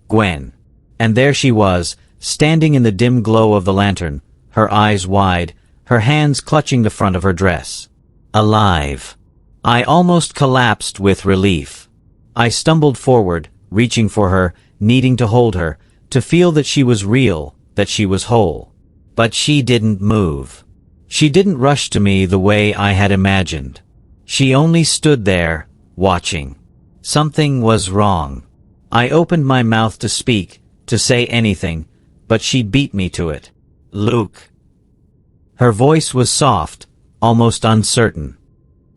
Gwen. And there she was, standing in the dim glow of the lantern, her eyes wide, her hands clutching the front of her dress. Alive. I almost collapsed with relief. I stumbled forward, reaching for her, needing to hold her, to feel that she was real, that she was whole. But she didn't move. She didn't rush to me the way I had imagined. She only stood there, watching. Something was wrong. I opened my mouth to speak, to say anything, but she beat me to it. Luke. Her voice was soft, almost uncertain.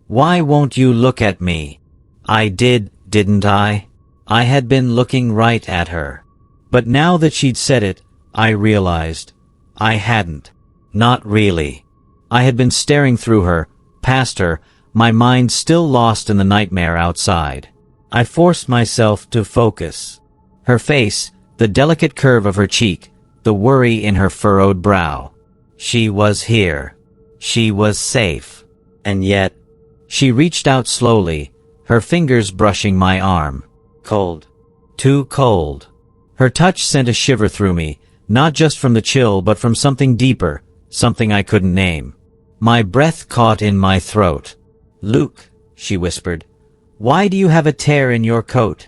Why won't you look at me? I did, didn't I? I had been looking right at her. But now that she'd said it, I realized. I hadn't. Not really. I had been staring through her, past her, my mind still lost in the nightmare outside. I forced myself to focus. Her face, the delicate curve of her cheek, the worry in her furrowed brow. She was here. She was safe. And yet, she reached out slowly, her fingers brushing my arm. Cold. Too cold. Her touch sent a shiver through me, not just from the chill but from something deeper, something I couldn't name. My breath caught in my throat. "Luke," she whispered, "why do you have a tear in your coat?"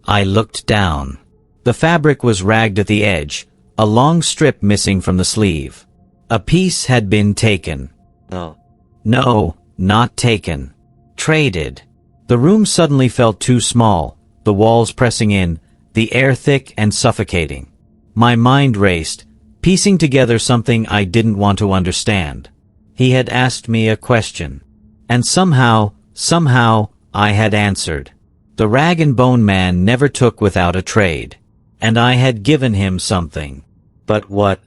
I looked down. The fabric was ragged at the edge, a long strip missing from the sleeve. A piece had been taken. No, not taken. Traded. The room suddenly felt too small, the walls pressing in, the air thick and suffocating. My mind raced, piecing together something I didn't want to understand. He had asked me a question. And somehow, I had answered. The rag and bone man never took without a trade. And I had given him something. But what?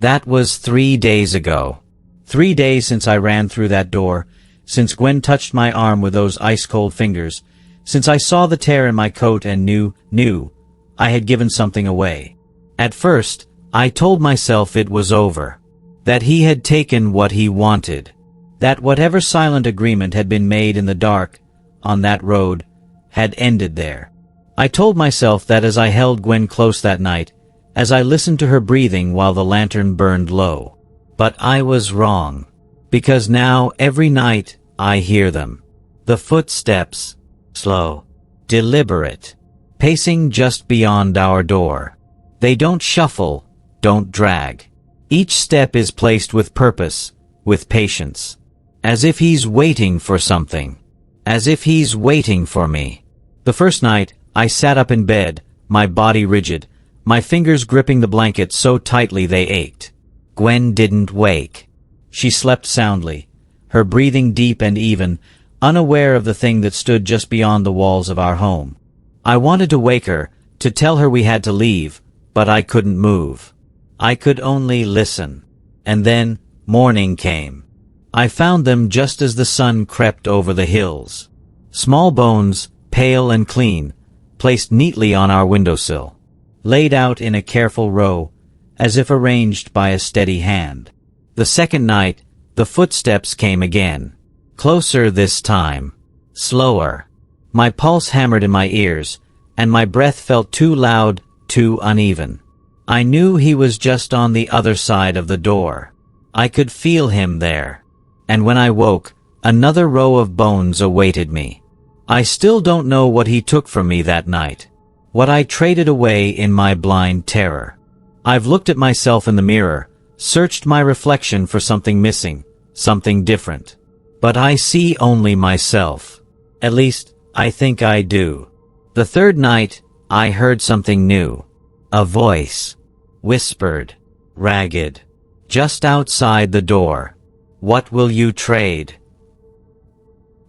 That was 3 days ago. 3 days since I ran through that door, since Gwen touched my arm with those ice-cold fingers, since I saw the tear in my coat and knew I had given something away. At first, I told myself it was over. That he had taken what he wanted. That whatever silent agreement had been made in the dark, on that road, had ended there. I told myself that as I held Gwen close that night, as I listened to her breathing while the lantern burned low. But I was wrong. Because now, every night, I hear them. The footsteps. Slow. Deliberate. Pacing just beyond our door. They don't shuffle, don't drag. Each step is placed with purpose, with patience. As if he's waiting for something. As if he's waiting for me. The first night, I sat up in bed, my body rigid, my fingers gripping the blanket so tightly they ached. Gwen didn't wake. She slept soundly, her breathing deep and even, unaware of the thing that stood just beyond the walls of our home. I wanted to wake her, to tell her we had to leave, but I couldn't move. I could only listen. And then, morning came. I found them just as the sun crept over the hills. Small bones, pale and clean, placed neatly on our windowsill. Laid out in a careful row, as if arranged by a steady hand. The second night, the footsteps came again. Closer this time. Slower. My pulse hammered in my ears, and my breath felt too loud, too uneven. I knew he was just on the other side of the door. I could feel him there. And when I woke, another row of bones awaited me. I still don't know what he took from me that night. What I traded away in my blind terror. I've looked at myself in the mirror, searched my reflection for something missing, something different. But I see only myself. At least, I think I do. The third night, I heard something new. A voice. Whispered. Ragged. Just outside the door. What will you trade?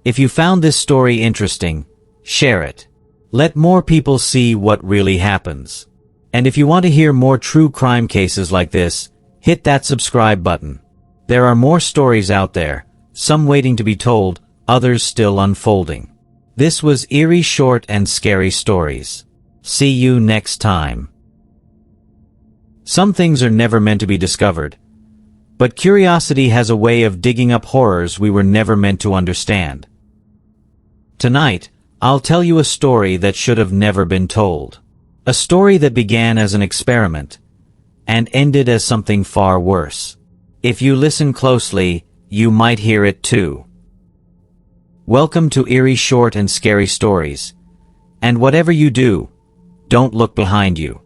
If you found this story interesting, share it. Let more people see what really happens. And if you want to hear more true crime cases like this, hit that subscribe button. There are more stories out there, some waiting to be told, others still unfolding. This was Eerie Short and Scary Stories. See you next time. Some things are never meant to be discovered. But curiosity has a way of digging up horrors we were never meant to understand. Tonight, I'll tell you a story that should have never been told. A story that began as an experiment, and ended as something far worse. If you listen closely, you might hear it too. Welcome to Eerie Short and Scary Stories. And whatever you do, don't look behind you.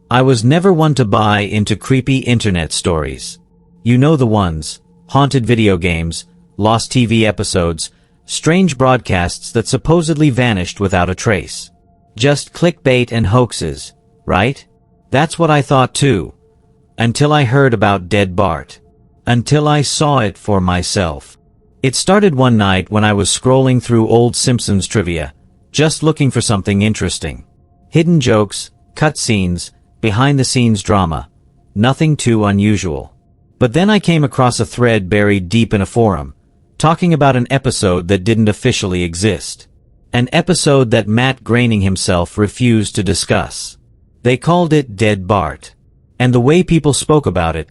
I was never one to buy into creepy internet stories. You know the ones: haunted video games, lost TV episodes, strange broadcasts that supposedly vanished without a trace. Just clickbait and hoaxes, right? That's what I thought too. Until I heard about dead Bart. Until I saw it for myself. It started one night when I was scrolling through old Simpsons trivia, just looking for something interesting. Hidden jokes, cutscenes, behind-the-scenes drama. Nothing too unusual. But then I came across a thread buried deep in a forum, talking about an episode that didn't officially exist. An episode that Matt Groening himself refused to discuss. They called it Dead Bart. And the way people spoke about it,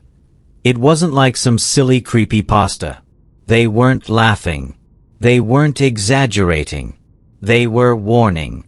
it wasn't like some silly creepypasta. They weren't laughing. They weren't exaggerating. They were warning.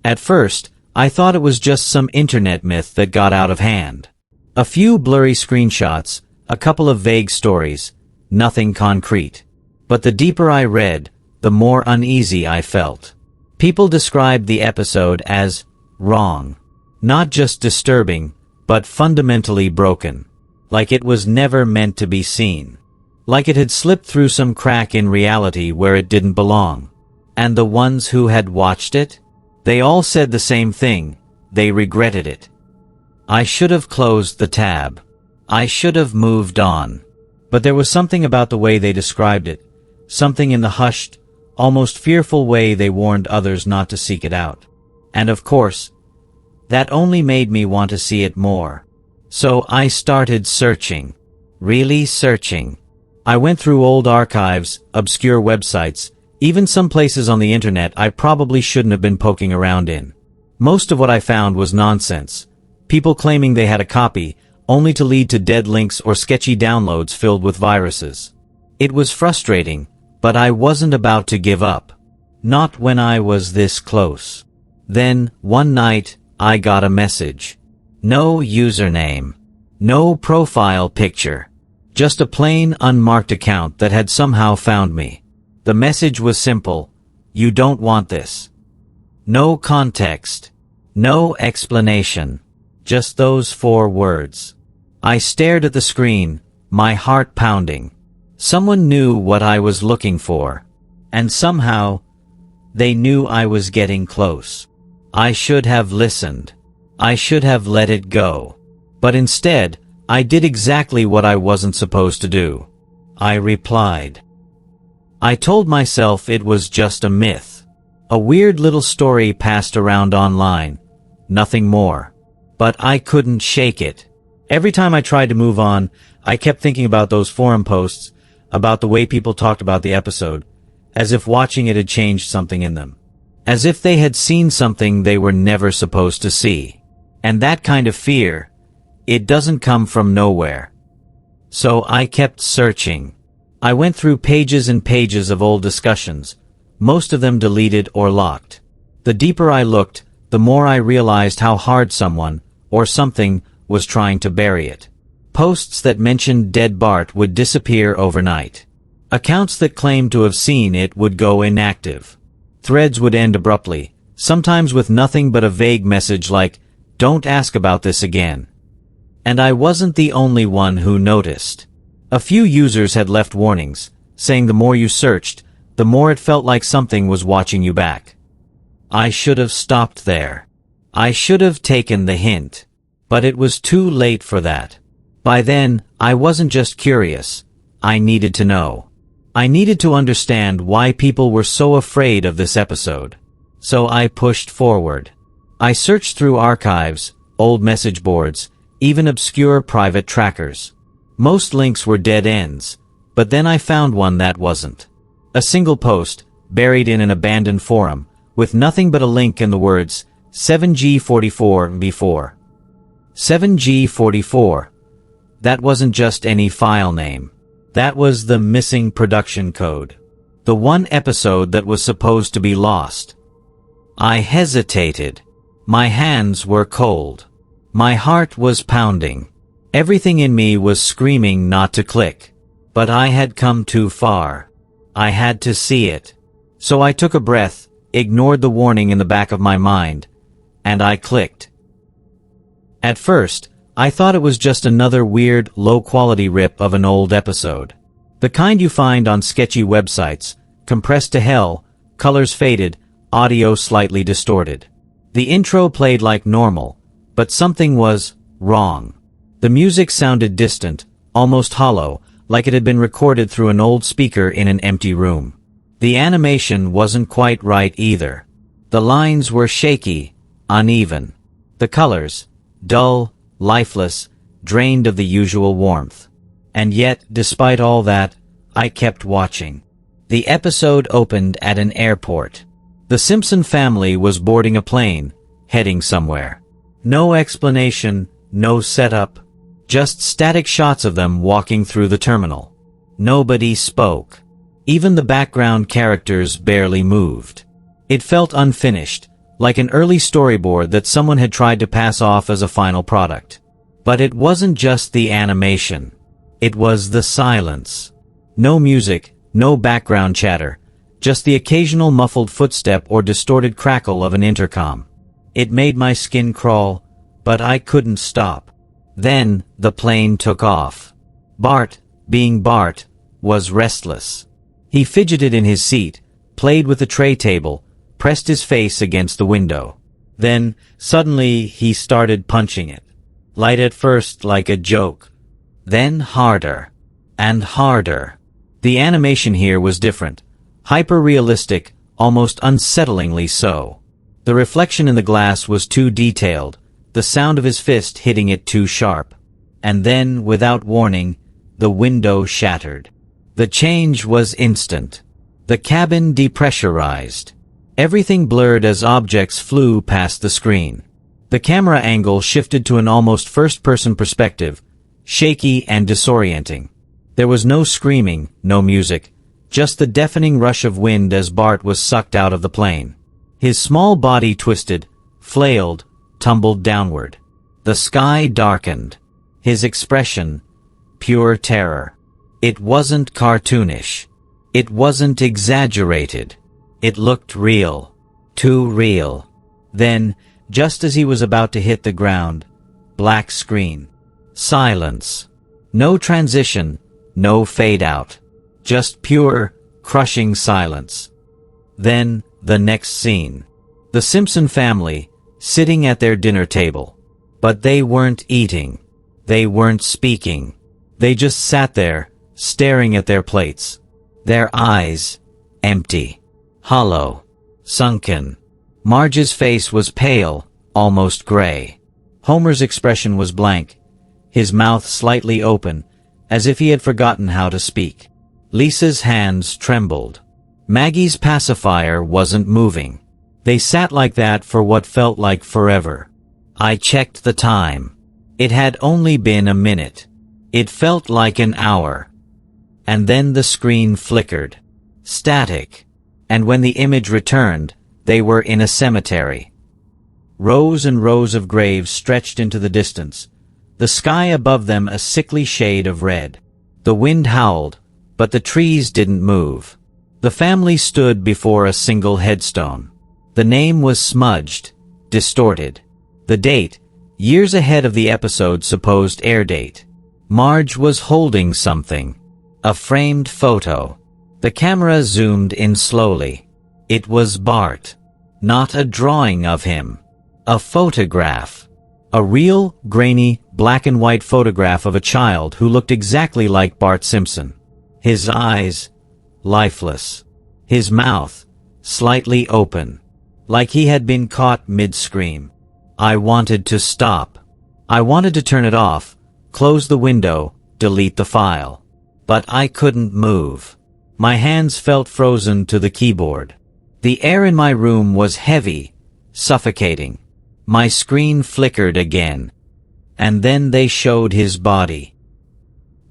At first, I thought it was just some internet myth that got out of hand. A few blurry screenshots, a couple of vague stories, nothing concrete. But the deeper I read, the more uneasy I felt. People described the episode as wrong. Not just disturbing, but fundamentally broken. Like it was never meant to be seen. Like it had slipped through some crack in reality where it didn't belong. And the ones who had watched it? They all said the same thing. They regretted it. I should have closed the tab. I should have moved on. But there was something about the way they described it. Something in the hushed, almost fearful way they warned others not to seek it out. And of course, that only made me want to see it more. So I started searching. Really searching. I went through old archives, obscure websites, even some places on the internet I probably shouldn't have been poking around in. Most of what I found was nonsense. People claiming they had a copy, only to lead to dead links or sketchy downloads filled with viruses. It was frustrating, but I wasn't about to give up. Not when I was this close. Then, one night, I got a message. No username. No profile picture. Just a plain, unmarked account that had somehow found me. The message was simple. You don't want this. No context. No explanation. Just those 4 words. I stared at the screen, my heart pounding. Someone knew what I was looking for. And somehow, they knew I was getting close. I should have listened. I should have let it go. But instead, I did exactly what I wasn't supposed to do. I replied. I told myself it was just a myth. A weird little story passed around online. Nothing more. But I couldn't shake it. Every time I tried to move on, I kept thinking about those forum posts, about the way people talked about the episode, as if watching it had changed something in them. As if they had seen something they were never supposed to see. And that kind of fear, it doesn't come from nowhere. So I kept searching. I went through pages and pages of old discussions, most of them deleted or locked. The deeper I looked, the more I realized how hard someone, or something, was trying to bury it. Posts that mentioned Dead Bart would disappear overnight. Accounts that claimed to have seen it would go inactive. Threads would end abruptly, sometimes with nothing but a vague message like, "Don't ask about this again." And I wasn't the only one who noticed. A few users had left warnings, saying the more you searched, the more it felt like something was watching you back. I should have stopped there. I should have taken the hint. But it was too late for that. By then, I wasn't just curious. I needed to know. I needed to understand why people were so afraid of this episode. So I pushed forward. I searched through archives, old message boards, even obscure private trackers. Most links were dead ends, but then I found one that wasn't. A single post, buried in an abandoned forum, with nothing but a link and the words, 7G44 before. 7G44. That wasn't just any file name. That was the missing production code. The one episode that was supposed to be lost. I hesitated. My hands were cold. My heart was pounding. Everything in me was screaming not to click. But I had come too far. I had to see it. So I took a breath, ignored the warning in the back of my mind, and I clicked. At first, I thought it was just another weird, low-quality rip of an old episode. The kind you find on sketchy websites, compressed to hell, colors faded, audio slightly distorted. The intro played like normal, but something was wrong. The music sounded distant, almost hollow, like it had been recorded through an old speaker in an empty room. The animation wasn't quite right either. The lines were shaky, uneven. The colors, dull, lifeless, drained of the usual warmth. And yet, despite all that, I kept watching. The episode opened at an airport. The Simpson family was boarding a plane, heading somewhere. No explanation, no setup, just static shots of them walking through the terminal. Nobody spoke. Even the background characters barely moved. It felt unfinished, like an early storyboard that someone had tried to pass off as a final product. But it wasn't just the animation. It was the silence. No music, no background chatter, just the occasional muffled footstep or distorted crackle of an intercom. It made my skin crawl, but I couldn't stop. Then, the plane took off. Bart, being Bart, was restless. He fidgeted in his seat, played with the tray table, pressed his face against the window. Then, suddenly, he started punching it. Light at first like a joke. Then harder. And harder. The animation here was different. Hyper-realistic, almost unsettlingly so. The reflection in the glass was too detailed, the sound of his fist hitting it too sharp. And then, without warning, the window shattered. The change was instant. The cabin depressurized. Everything blurred as objects flew past the screen. The camera angle shifted to an almost first-person perspective, shaky and disorienting. There was no screaming, no music, just the deafening rush of wind as Bart was sucked out of the plane. His small body twisted, flailed, tumbled downward. The sky darkened. His expression, pure terror. It wasn't cartoonish. It wasn't exaggerated. It looked real. Too real. Then, just as he was about to hit the ground, black screen. Silence. No transition, no fade out. Just pure, crushing silence. Then, the next scene. The Simpson family, sitting at their dinner table. But they weren't eating. They weren't speaking. They just sat there, staring at their plates. Their eyes, empty. Hollow. Sunken. Marge's face was pale, almost gray. Homer's expression was blank, his mouth slightly open, as if he had forgotten how to speak. Lisa's hands trembled. Maggie's pacifier wasn't moving. They sat like that for what felt like forever. I checked the time. It had only been a minute. It felt like an hour. And then the screen flickered. Static. And when the image returned, they were in a cemetery. Rows and rows of graves stretched into the distance, the sky above them a sickly shade of red. The wind howled, but the trees didn't move. The family stood before a single headstone. The name was smudged, distorted. The date, years ahead of the episode's supposed air date. Marge was holding something. A framed photo. The camera zoomed in slowly. It was Bart. Not a drawing of him. A photograph. A real, grainy, black and white photograph of a child who looked exactly like Bart Simpson. His eyes, lifeless. His mouth, slightly open. Like he had been caught mid-scream. I wanted to stop. I wanted to turn it off, close the window, delete the file. But I couldn't move. My hands felt frozen to the keyboard. The air in my room was heavy, suffocating. My screen flickered again. And then they showed his body.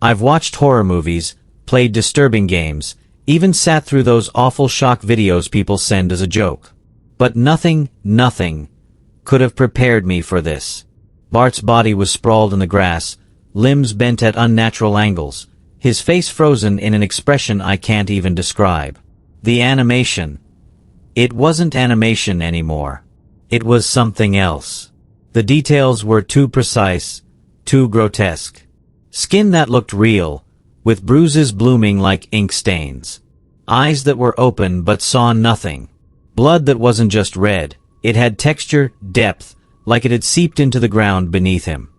I've watched horror movies, played disturbing games, even sat through those awful shock videos people send as a joke. But nothing could have prepared me for this. Bart's body was sprawled in the grass, limbs bent at unnatural angles, his face frozen in an expression I can't even describe. The animation. It wasn't animation anymore. It was something else. The details were too precise, too grotesque. Skin that looked real, with bruises blooming like ink stains. Eyes that were open but saw nothing. Blood that wasn't just red, it had texture, depth, like it had seeped into the ground beneath him.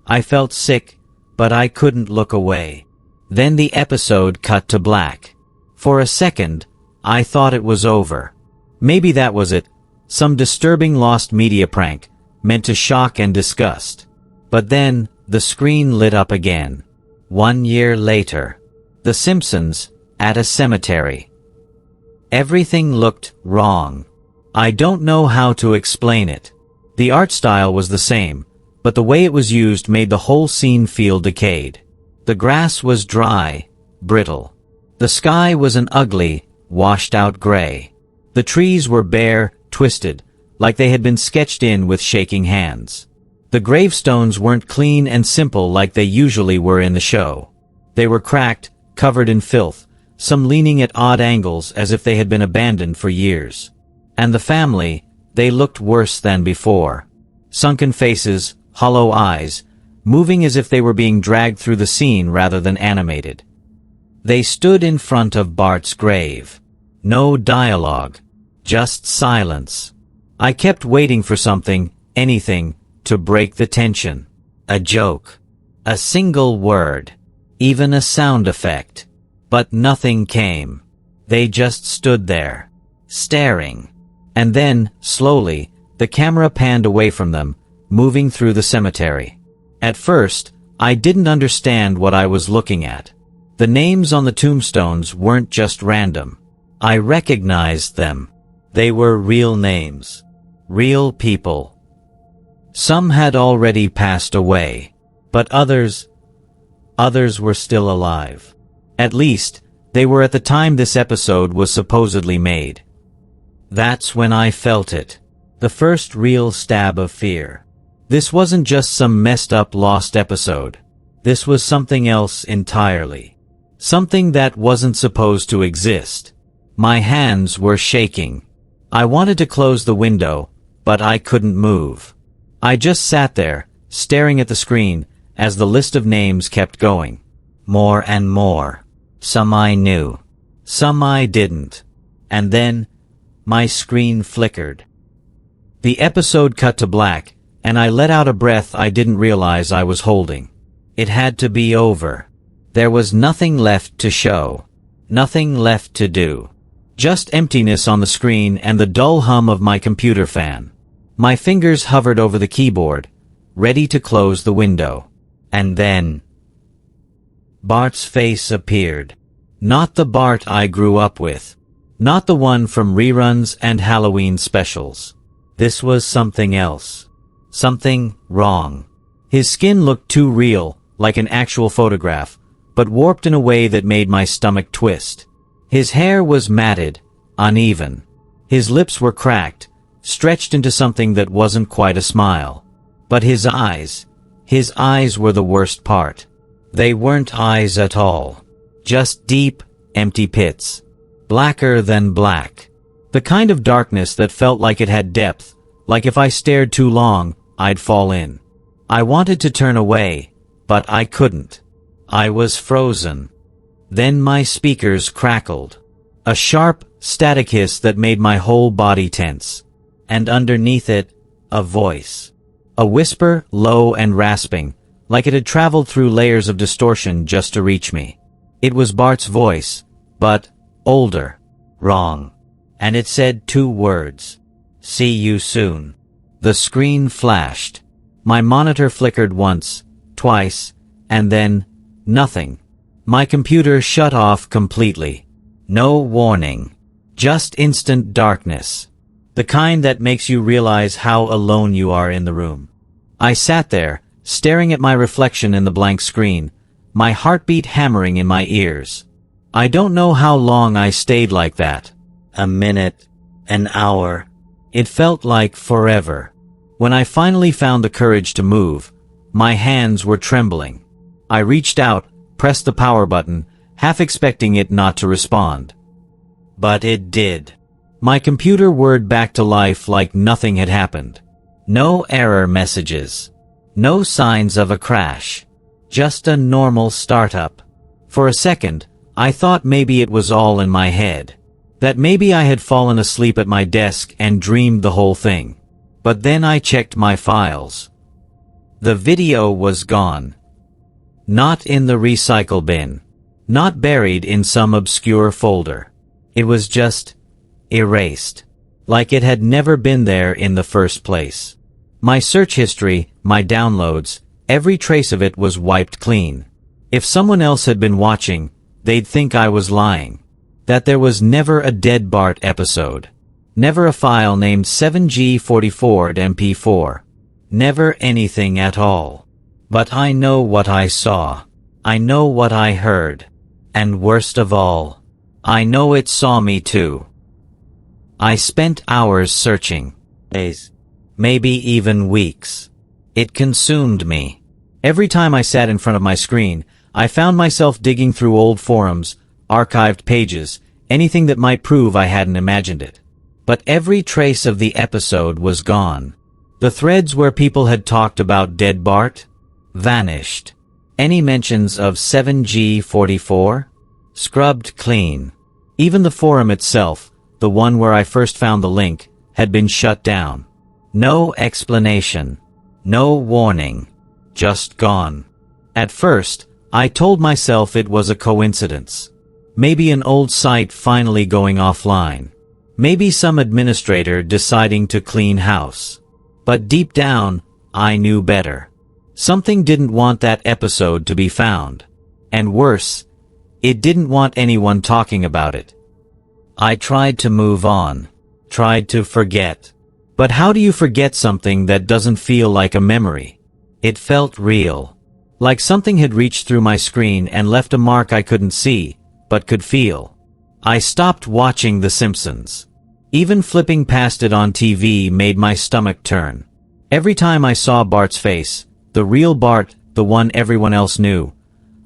I felt sick, but I couldn't look away. Then the episode cut to black. For a second, I thought it was over. Maybe that was it, some disturbing lost media prank, meant to shock and disgust. But then, the screen lit up again. 1 year later. The Simpsons, at a cemetery. Everything looked wrong. I don't know how to explain it. The art style was the same, but the way it was used made the whole scene feel decayed. The grass was dry, brittle. The sky was an ugly, washed-out gray. The trees were bare, twisted, like they had been sketched in with shaking hands. The gravestones weren't clean and simple like they usually were in the show. They were cracked, covered in filth, some leaning at odd angles as if they had been abandoned for years. And the family, they looked worse than before. Sunken faces, hollow eyes, moving as if they were being dragged through the scene rather than animated. They stood in front of Bart's grave. No dialogue, just silence. I kept waiting for something, anything, to break the tension. A joke. A single word. Even a sound effect. But nothing came. They just stood there, staring. And then, slowly, the camera panned away from them, moving through the cemetery. At first, I didn't understand what I was looking at. The names on the tombstones weren't just random. I recognized them. They were real names. Real people. Some had already passed away, but others were still alive. At least, they were at the time this episode was supposedly made. That's when I felt it. The first real stab of fear. This wasn't just some messed up lost episode. This was something else entirely. Something that wasn't supposed to exist. My hands were shaking. I wanted to close the window, but I couldn't move. I just sat there, staring at the screen, as the list of names kept going. More and more. Some I knew. Some I didn't. And then, my screen flickered. The episode cut to black, and I let out a breath I didn't realize I was holding. It had to be over. There was nothing left to show. Nothing left to do. Just emptiness on the screen and the dull hum of my computer fan. My fingers hovered over the keyboard, ready to close the window. And then, Bart's face appeared. Not the Bart I grew up with. Not the one from reruns and Halloween specials. This was something else. Something wrong. His skin looked too real, like an actual photograph, but warped in a way that made my stomach twist. His hair was matted, uneven. His lips were cracked, stretched into something that wasn't quite a smile. But his eyes were the worst part. They weren't eyes at all. Just deep, empty pits. Blacker than black. The kind of darkness that felt like it had depth, like if I stared too long, I'd fall in. I wanted to turn away, but I couldn't. I was frozen. Then my speakers crackled. A sharp, static hiss that made my whole body tense. And underneath it, a voice. A whisper, low and rasping, like it had traveled through layers of distortion just to reach me. It was Bart's voice, but older. Wrong. And it said 2 words. See you soon. The screen flashed. My monitor flickered once, twice, and then, nothing. My computer shut off completely. No warning. Just instant darkness. The kind that makes you realize how alone you are in the room. I sat there, staring at my reflection in the blank screen, my heartbeat hammering in my ears. I don't know how long I stayed like that. A minute, an hour. It felt like forever. When I finally found the courage to move, my hands were trembling. I reached out, pressed the power button, half expecting it not to respond. But it did. My computer whirred back to life like nothing had happened. No error messages. No signs of a crash. Just a normal startup. For a second, I thought maybe it was all in my head. That maybe I had fallen asleep at my desk and dreamed the whole thing. But then I checked my files. The video was gone. Not in the recycle bin. Not buried in some obscure folder. It was just erased. Like it had never been there in the first place. My search history, my downloads, every trace of it was wiped clean. If someone else had been watching, they'd think I was lying. That there was never a dead Bart episode. Never a file named 7G44.mp4. Never anything at all. But I know what I saw. I know what I heard. And worst of all, I know it saw me too. I spent hours searching. Days. Maybe even weeks. It consumed me. Every time I sat in front of my screen, I found myself digging through old forums, archived pages, anything that might prove I hadn't imagined it. But every trace of the episode was gone. The threads where people had talked about dead Bart vanished. Any mentions of 7G44? Scrubbed clean. Even the forum itself, the one where I first found the link, had been shut down. No explanation. No warning. Just gone. At first, I told myself it was a coincidence. Maybe an old site finally going offline. Maybe some administrator deciding to clean house. But deep down, I knew better. Something didn't want that episode to be found. And worse, it didn't want anyone talking about it. I tried to move on. Tried to forget. But how do you forget something that doesn't feel like a memory? It felt real. Like something had reached through my screen and left a mark I couldn't see, but could feel. I stopped watching The Simpsons. Even flipping past it on TV made my stomach turn. Every time I saw Bart's face, the real Bart, the one everyone else knew,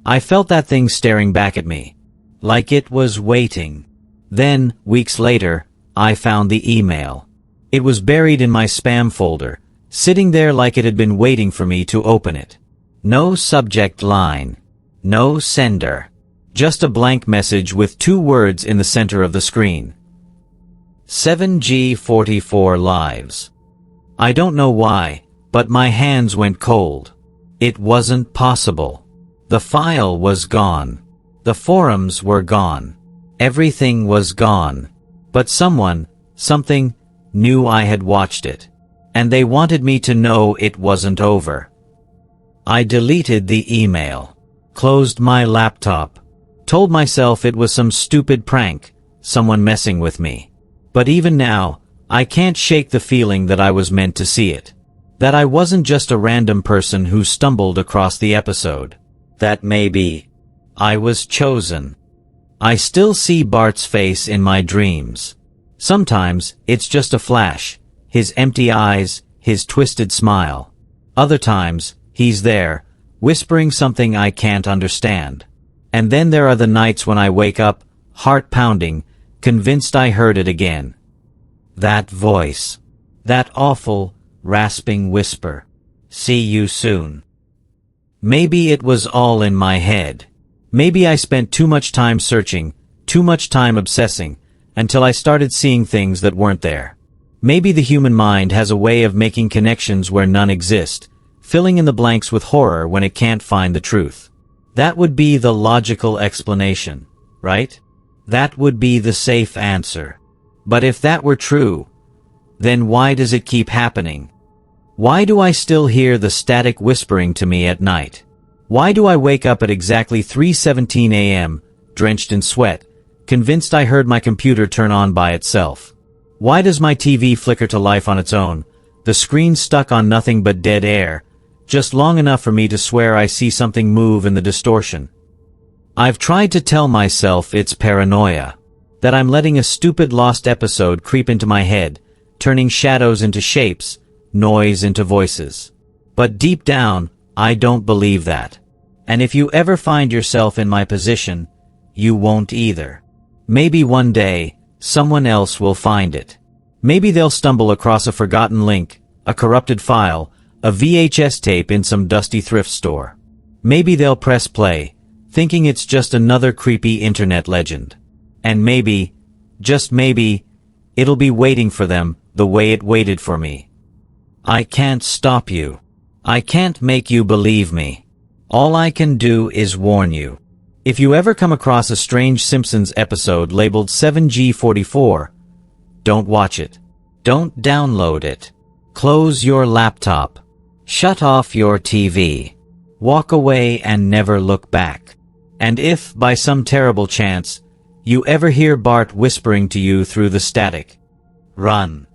I felt that thing staring back at me. Like it was waiting. Then, weeks later, I found the email. It was buried in my spam folder, sitting there like it had been waiting for me to open it. No subject line. No sender. Just a blank message with 2 words in the center of the screen. 7G44 lives. I don't know why, but my hands went cold. It wasn't possible. The file was gone. The forums were gone. Everything was gone. But someone, something, knew I had watched it. And they wanted me to know it wasn't over. I deleted the email. Closed my laptop. Told myself it was some stupid prank, someone messing with me. But even now, I can't shake the feeling that I was meant to see it. That I wasn't just a random person who stumbled across the episode. That maybe I was chosen. I still see Bart's face in my dreams. Sometimes, it's just a flash, his empty eyes, his twisted smile. Other times, he's there, whispering something I can't understand. And then there are the nights when I wake up, heart pounding, convinced I heard it again. That voice. That awful, rasping whisper. See you soon. Maybe it was all in my head. Maybe I spent too much time searching, too much time obsessing, until I started seeing things that weren't there. Maybe the human mind has a way of making connections where none exist, filling in the blanks with horror when it can't find the truth. That would be the logical explanation, right? That would be the safe answer. But if that were true, then why does it keep happening? Why do I still hear the static whispering to me at night? Why do I wake up at exactly 3:17 a.m., drenched in sweat, convinced I heard my computer turn on by itself? Why does my TV flicker to life on its own, the screen stuck on nothing but dead air, just long enough for me to swear I see something move in the distortion? I've tried to tell myself it's paranoia, that I'm letting a stupid lost episode creep into my head, turning shadows into shapes, noise into voices. But deep down, I don't believe that. And if you ever find yourself in my position, you won't either. Maybe one day, someone else will find it. Maybe they'll stumble across a forgotten link, a corrupted file, a VHS tape in some dusty thrift store. Maybe they'll press play, thinking it's just another creepy internet legend. And maybe, just maybe, it'll be waiting for them the way it waited for me. I can't stop you. I can't make you believe me. All I can do is warn you. If you ever come across a strange Simpsons episode labeled 7G44, don't watch it. Don't download it. Close your laptop. Shut off your TV. Walk away and never look back. And if, by some terrible chance, you ever hear Bart whispering to you through the static, Run.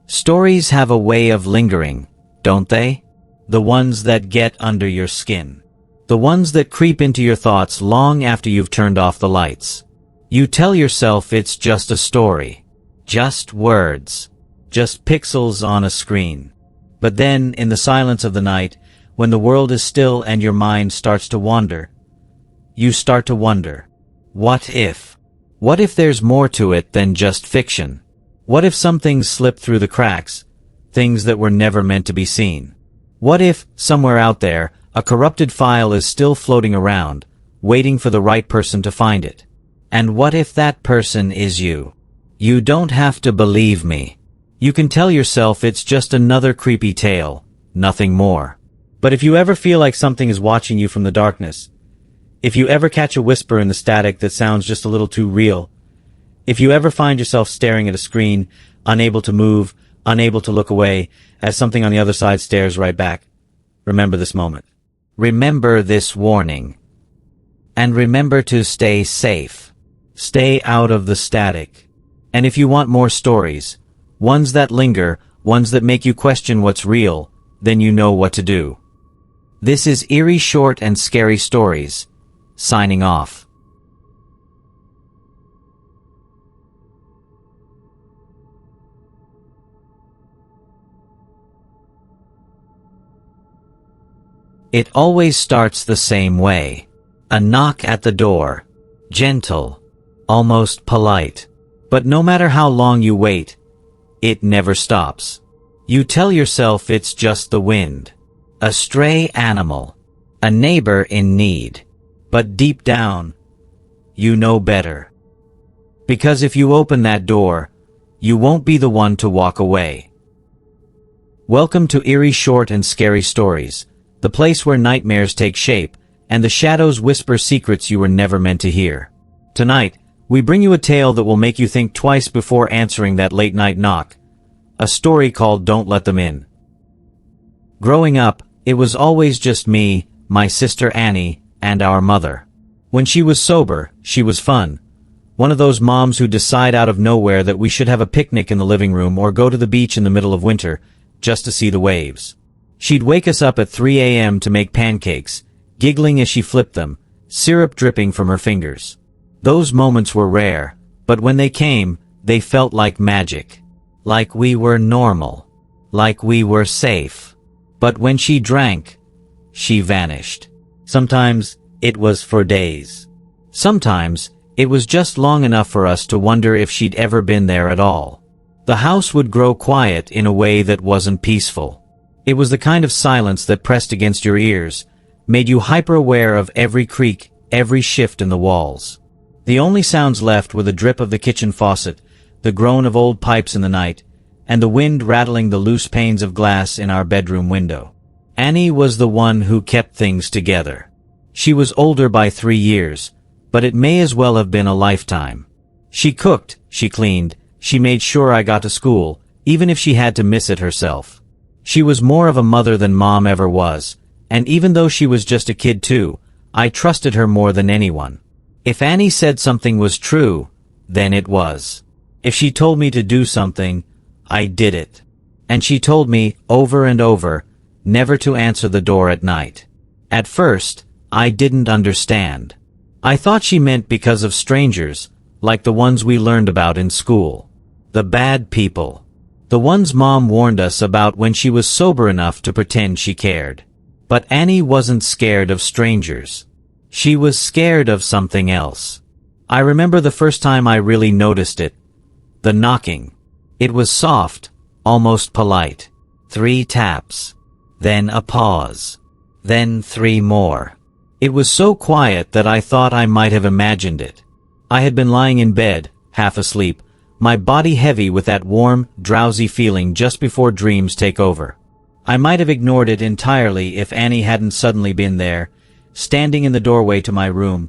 Stories have a way of lingering, don't they? The ones that get under your skin. The ones that creep into your thoughts long after you've turned off the lights. You tell yourself it's just a story. Just words. Just pixels on a screen. But then, in the silence of the night, when the world is still and your mind starts to wander, you start to wonder, what if? What if there's more to it than just fiction? What if some things slip through the cracks, things that were never meant to be seen? What if, somewhere out there, a corrupted file is still floating around, waiting for the right person to find it? And what if that person is you? You don't have to believe me. You can tell yourself it's just another creepy tale, nothing more. But if you ever feel like something is watching you from the darkness, if you ever catch a whisper in the static that sounds just a little too real, if you ever find yourself staring at a screen, unable to move, unable to look away, as something on the other side stares right back, remember this moment. Remember this warning. And remember to stay safe. Stay out of the static. And if you want more stories, ones that linger, ones that make you question what's real, then you know what to do. This is Eerie Short and Scary Stories, signing off. It always starts the same way. A knock at the door. Gentle. Almost polite. But no matter how long you wait, it never stops. You tell yourself it's just the wind. A stray animal. A neighbor in need. But deep down, you know better. Because if you open that door, you won't be the one to walk away. Welcome to Eerie Short and Scary Stories, the place where nightmares take shape and the shadows whisper secrets you were never meant to hear. Tonight, we bring you a tale that will make you think twice before answering that late-night knock. A story called Don't Let Them In. Growing up, it was always just me, my sister Annie, and our mother. When she was sober, she was fun. One of those moms who decide out of nowhere that we should have a picnic in the living room or go to the beach in the middle of winter, just to see the waves. She'd wake us up at 3 a.m. to make pancakes, giggling as she flipped them, syrup dripping from her fingers. Those moments were rare, but when they came, they felt like magic. Like we were normal. Like we were safe. But when she drank, she vanished. Sometimes, it was for days. Sometimes, it was just long enough for us to wonder if she'd ever been there at all. The house would grow quiet in a way that wasn't peaceful. It was the kind of silence that pressed against your ears, made you hyper-aware of every creak, every shift in the walls. The only sounds left were the drip of the kitchen faucet, the groan of old pipes in the night, and the wind rattling the loose panes of glass in our bedroom window. Annie was the one who kept things together. She was older by 3 years, but it may as well have been a lifetime. She cooked, she cleaned, she made sure I got to school, even if she had to miss it herself. She was more of a mother than Mom ever was, and even though she was just a kid too, I trusted her more than anyone. If Annie said something was true, then it was. If she told me to do something, I did it. And she told me, over and over, never to answer the door at night. At first, I didn't understand. I thought she meant because of strangers, like the ones we learned about in school. The bad people. The ones Mom warned us about when she was sober enough to pretend she cared. But Annie wasn't scared of strangers. She was scared of something else. I remember the first time I really noticed it. The knocking. It was soft, almost polite. 3 taps. Then a pause. Then 3 more. It was so quiet that I thought I might have imagined it. I had been lying in bed, half asleep, my body heavy with that warm, drowsy feeling just before dreams take over. I might have ignored it entirely if Annie hadn't suddenly been there, standing in the doorway to my room,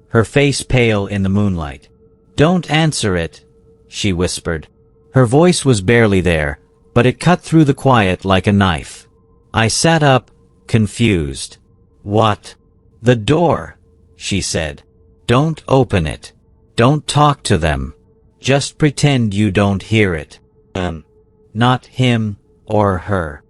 her face pale in the moonlight. "Don't answer it," she whispered. Her voice was barely there, but it cut through the quiet like a knife. I sat up, confused. "What?" "The door," she said. "Don't open it. Don't talk to them. Just pretend you don't hear it. Not him or her.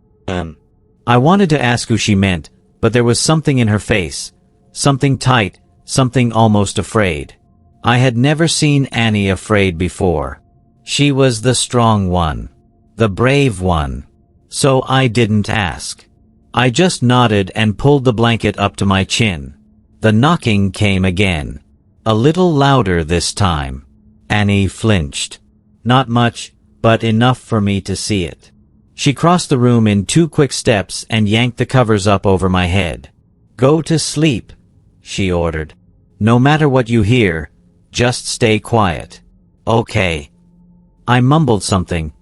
I wanted to ask who she meant, but there was something in her face. Something tight, something almost afraid. I had never seen Annie afraid before. She was the strong one. The brave one. So I didn't ask. I just nodded and pulled the blanket up to my chin. The knocking came again. A little louder this time. Annie flinched. Not much, but enough for me to see it. She crossed the room in 2 quick steps and yanked the covers up over my head. "Go to sleep," she ordered. "No matter what you hear, just stay quiet." "Okay." I mumbled something.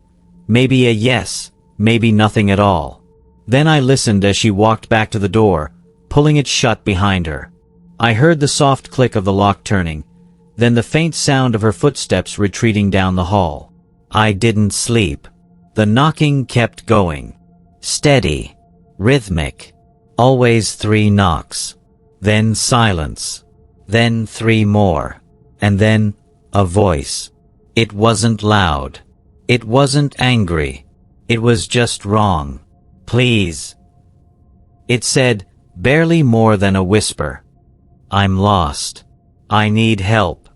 Maybe a yes, maybe nothing at all. Then I listened as she walked back to the door, pulling it shut behind her. I heard the soft click of the lock turning, then the faint sound of her footsteps retreating down the hall. I didn't sleep. The knocking kept going. Steady. Rhythmic. Always 3 knocks. Then silence. Then 3 more. And then, a voice. It wasn't loud. It wasn't angry. It was just wrong. "Please." It said, barely more than a whisper. "I'm lost. I need help."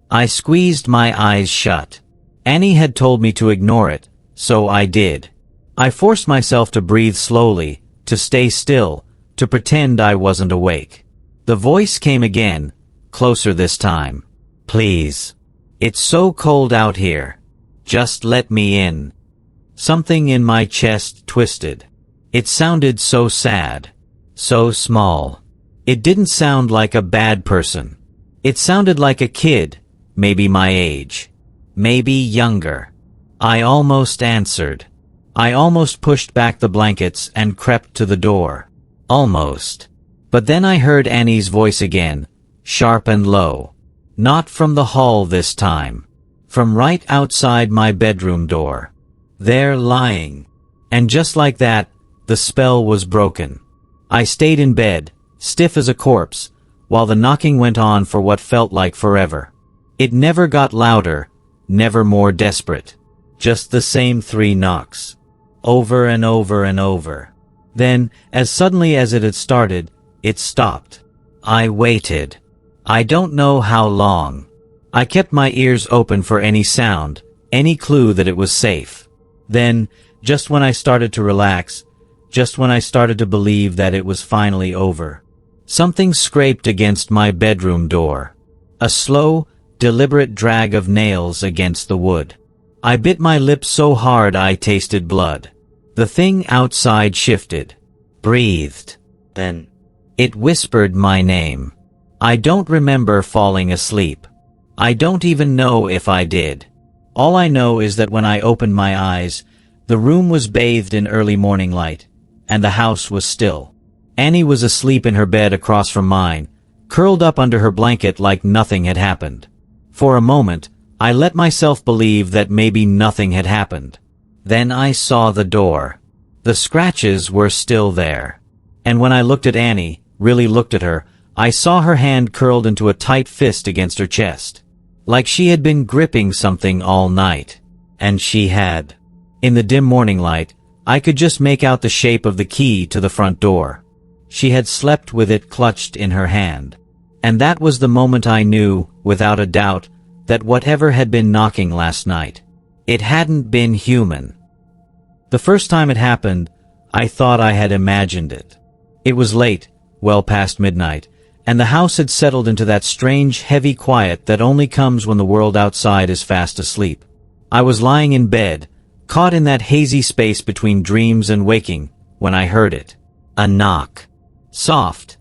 I squeezed my eyes shut. Annie had told me to ignore it, so I did. I forced myself to breathe slowly, to stay still, to pretend I wasn't awake. The voice came again, closer this time. "Please. It's so cold out here. Just let me in." Something in my chest twisted. It sounded so sad. So small. It didn't sound like a bad person. It sounded like a kid, maybe my age. Maybe younger. I almost answered. I almost pushed back the blankets and crept to the door. Almost. But then I heard Annie's voice again, sharp and low. Not from the hall this time. From right outside my bedroom door. There lying. And just like that, the spell was broken. I stayed in bed, stiff as a corpse, while the knocking went on for what felt like forever. It never got louder, never more desperate. Just the same 3 knocks. Over and over and over. Then, as suddenly as it had started, it stopped. I waited. I don't know how long. I kept my ears open for any sound, any clue that it was safe. Then, just when I started to relax, just when I started to believe that it was finally over, something scraped against my bedroom door. A slow, deliberate drag of nails against the wood. I bit my lip so hard I tasted blood. The thing outside shifted. Breathed. Then, it whispered my name. I don't remember falling asleep. I don't even know if I did. All I know is that when I opened my eyes, the room was bathed in early morning light, and the house was still. Annie was asleep in her bed across from mine, curled up under her blanket like nothing had happened. For a moment, I let myself believe that maybe nothing had happened. Then I saw the door. The scratches were still there. And when I looked at Annie, really looked at her, I saw her hand curled into a tight fist against her chest. Like she had been gripping something all night. And she had. In the dim morning light, I could just make out the shape of the key to the front door. She had slept with it clutched in her hand. And that was the moment I knew, without a doubt, that whatever had been knocking last night, it hadn't been human. The first time it happened, I thought I had imagined it. It was late, well past midnight, and the house had settled into that strange, heavy quiet that only comes when the world outside is fast asleep. I was lying in bed, caught in that hazy space between dreams and waking, when I heard it. A knock. Soft.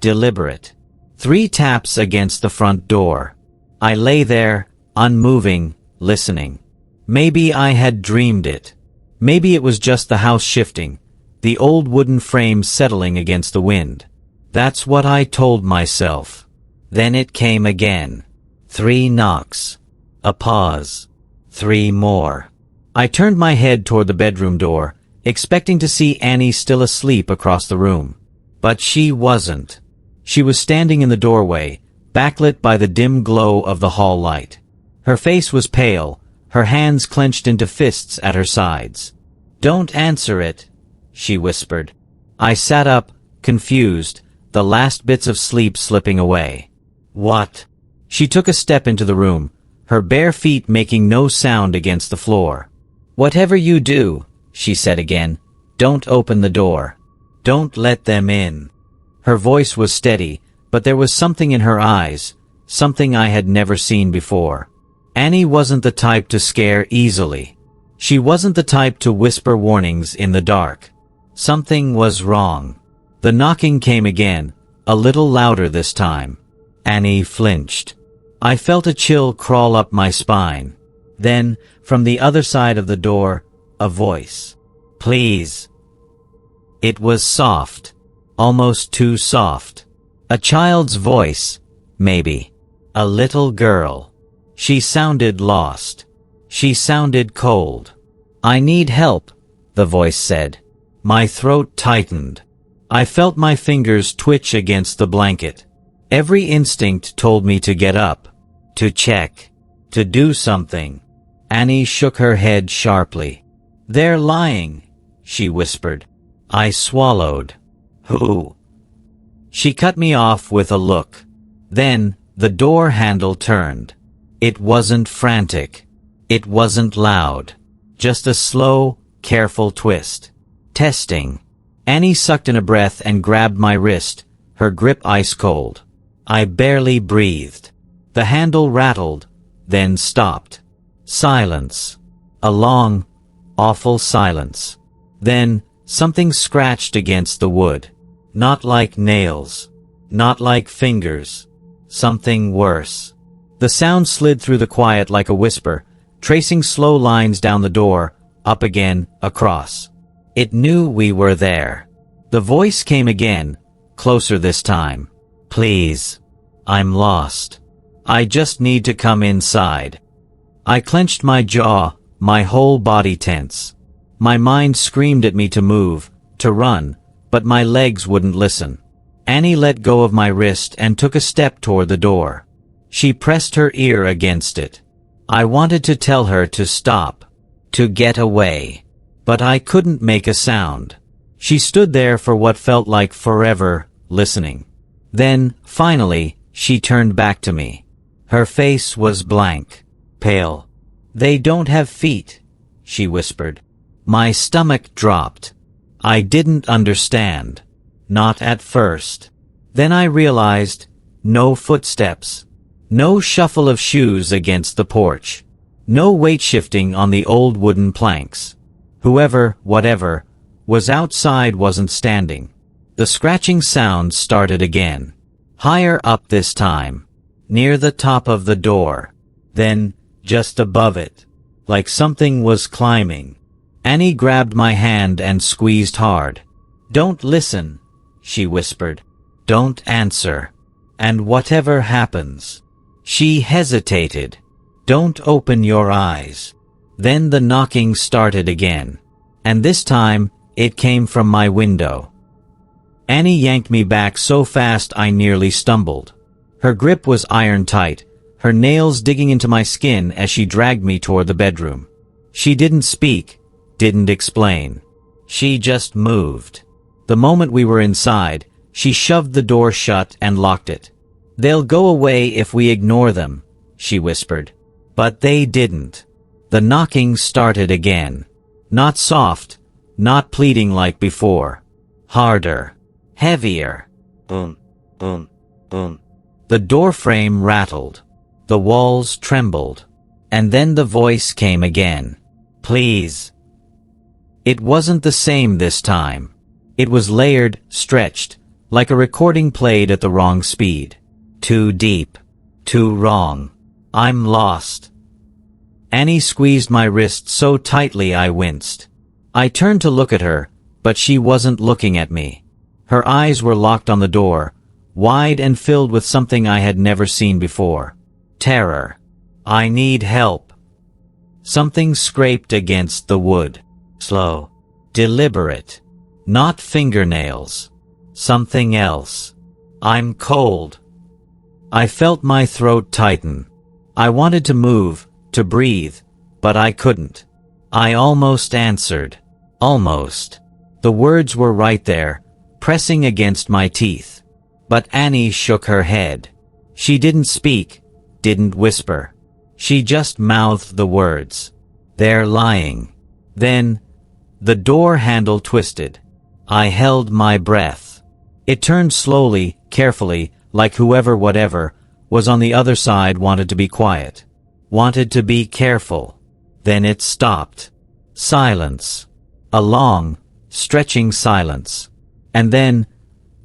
Deliberate. 3 taps against the front door. I lay there, unmoving, listening. Maybe I had dreamed it. Maybe it was just the house shifting, the old wooden frame settling against the wind. That's what I told myself. Then it came again. 3 knocks. A pause. 3 more. I turned my head toward the bedroom door, expecting to see Annie still asleep across the room. But she wasn't. She was standing in the doorway, backlit by the dim glow of the hall light. Her face was pale, her hands clenched into fists at her sides. "Don't answer it," she whispered. I sat up, confused, the last bits of sleep slipping away. "What?" She took a step into the room, her bare feet making no sound against the floor. "Whatever you do," she said again, "don't open the door. Don't let them in." Her voice was steady, but there was something in her eyes, something I had never seen before. Annie wasn't the type to scare easily. She wasn't the type to whisper warnings in the dark. Something was wrong. The knocking came again, a little louder this time. Annie flinched. I felt a chill crawl up my spine. Then, from the other side of the door, a voice. "Please." It was soft. Almost too soft. A child's voice, maybe. A little girl. She sounded lost. She sounded cold. "I need help," the voice said. My throat tightened. I felt my fingers twitch against the blanket. Every instinct told me to get up, to check, to do something. Annie shook her head sharply. "They're lying," she whispered. I swallowed. "Who?" She cut me off with a look. Then, the door handle turned. It wasn't frantic. It wasn't loud. Just a slow, careful twist. Testing. Annie sucked in a breath and grabbed my wrist, her grip ice cold. I barely breathed. The handle rattled, then stopped. Silence. A long, awful silence. Then, something scratched against the wood. Not like nails. Not like fingers. Something worse. The sound slid through the quiet like a whisper, tracing slow lines down the door, up again, across. It knew we were there. The voice came again, closer this time. "Please. I'm lost. I just need to come inside." I clenched my jaw, my whole body tense. My mind screamed at me to move, to run, but my legs wouldn't listen. Annie let go of my wrist and took a step toward the door. She pressed her ear against it. I wanted to tell her to stop, to get away, but I couldn't make a sound. She stood there for what felt like forever, listening. Then, finally, she turned back to me. Her face was blank, pale. "They don't have feet," she whispered. My stomach dropped. I didn't understand. Not at first. Then I realized, no footsteps. No shuffle of shoes against the porch. No weight shifting on the old wooden planks. Whoever, whatever, was outside wasn't standing. The scratching sound started again. Higher up this time. Near the top of the door. Then, just above it. Like something was climbing. Annie grabbed my hand and squeezed hard. "Don't listen," she whispered. "Don't answer. And whatever happens." She hesitated. "Don't open your eyes." Then the knocking started again. And this time, it came from my window. Annie yanked me back so fast I nearly stumbled. Her grip was iron tight, her nails digging into my skin as she dragged me toward the bedroom. She didn't speak, didn't explain. She just moved. The moment we were inside, she shoved the door shut and locked it. "They'll go away if we ignore them," she whispered. But they didn't. The knocking started again. Not soft, not pleading like before. Harder. Heavier. Boom, boom, boom. The door frame rattled. The walls trembled. And then the voice came again. "Please." It wasn't the same this time. It was layered, stretched, like a recording played at the wrong speed. Too deep. Too wrong. I'm lost. Annie squeezed my wrist so tightly I winced. I turned to look at her, but she wasn't looking at me. Her eyes were locked on the door, wide and filled with something I had never seen before. Terror. "I need help." Something scraped against the wood. Slow. Deliberate. Not fingernails. Something else. "I'm cold." I felt my throat tighten. I wanted to move, to breathe, but I couldn't. I almost answered. Almost. The words were right there, pressing against my teeth. But Annie shook her head. She didn't speak, didn't whisper. She just mouthed the words. They're lying. Then, the door handle twisted. I held my breath. It turned slowly, carefully, like whoever whatever was on the other side wanted to be quiet. Wanted to be careful. Then it stopped. Silence. A long, stretching silence. And then,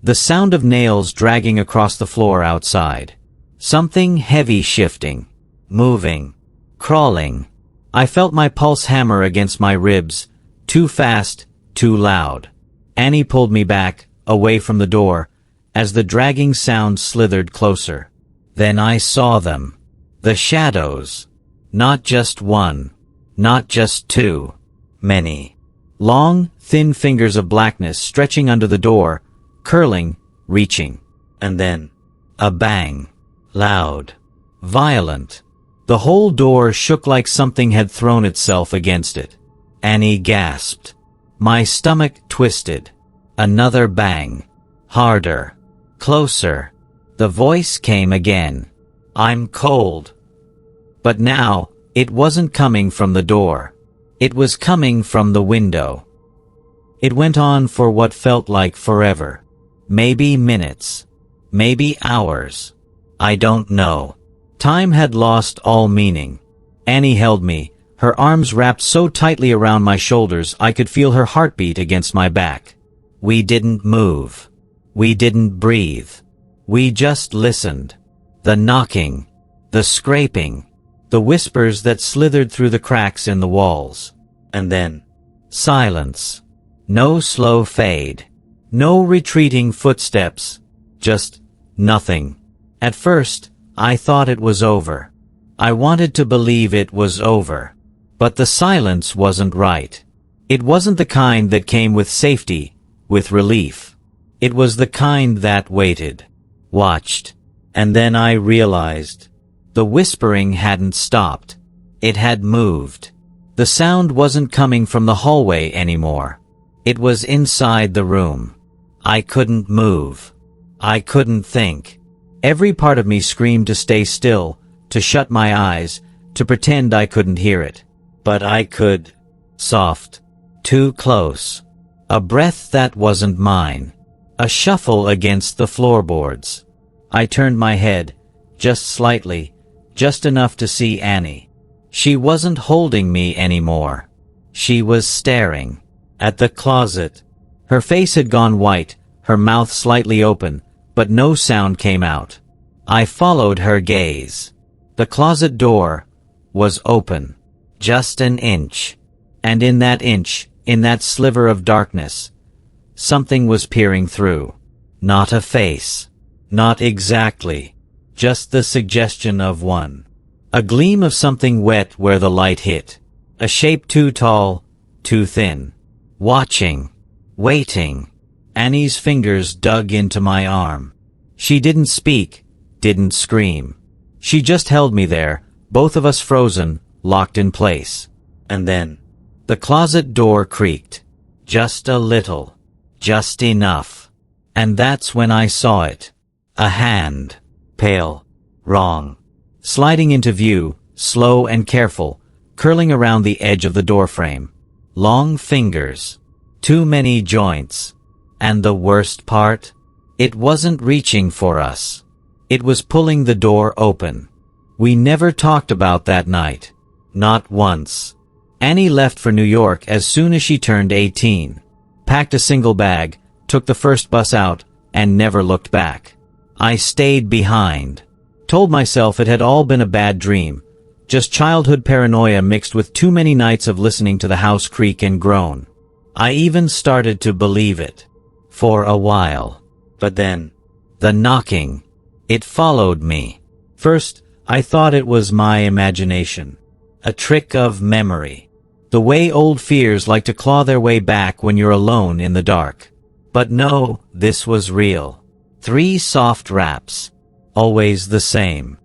the sound of nails dragging across the floor outside. Something heavy shifting. Moving. Crawling. I felt my pulse hammer against my ribs. Too fast, too loud. Annie pulled me back, away from the door, as the dragging sound slithered closer. Then I saw them. The shadows. Not just one. Not just two. Many. Long, thin fingers of blackness stretching under the door, curling, reaching. And then, a bang. Loud. Violent. The whole door shook like something had thrown itself against it. Annie gasped. My stomach twisted. Another bang. Harder. Closer. The voice came again. I'm cold. But now, it wasn't coming from the door. It was coming from the window. It went on for what felt like forever. Maybe minutes. Maybe hours. I don't know. Time had lost all meaning. Annie held me, her arms wrapped so tightly around my shoulders I could feel her heartbeat against my back. We didn't move. We didn't breathe. We just listened. The knocking. The scraping. The whispers that slithered through the cracks in the walls. And then, silence. No slow fade. No retreating footsteps. Just nothing. At first, I thought it was over. I wanted to believe it was over. But the silence wasn't right. It wasn't the kind that came with safety, with relief. It was the kind that waited. Watched. And then I realized. The whispering hadn't stopped. It had moved. The sound wasn't coming from the hallway anymore. It was inside the room. I couldn't move. I couldn't think. Every part of me screamed to stay still, to shut my eyes, to pretend I couldn't hear it. But I could. Soft. Too close. A breath that wasn't mine. A shuffle against the floorboards. I turned my head, just slightly, just enough to see Annie. She wasn't holding me anymore. She was staring at the closet. Her face had gone white, her mouth slightly open, but no sound came out. I followed her gaze. The closet door was open. Just an inch. And in that inch, in that sliver of darkness, something was peering through. Not a face. Not exactly. Just the suggestion of one. A gleam of something wet where the light hit. A shape too tall, too thin. Watching. Waiting. Annie's fingers dug into my arm. She didn't speak, didn't scream. She just held me there, both of us frozen, locked in place. And then, the closet door creaked. Just a little. Just enough. And that's when I saw it. A hand. Pale. Wrong. Sliding into view, slow and careful, curling around the edge of the doorframe. Long fingers. Too many joints. And the worst part? It wasn't reaching for us. It was pulling the door open. We never talked about that night. Not once. Annie left for New York as soon as she turned 18. Packed a single bag, took the first bus out, and never looked back. I stayed behind. Told myself it had all been a bad dream. Just childhood paranoia mixed with too many nights of listening to the house creak and groan. I even started to believe it. For a while. But then, the knocking. It followed me. First, I thought it was my imagination. A trick of memory. The way old fears like to claw their way back when you're alone in the dark. But no, this was real. 3 soft raps. Always the same.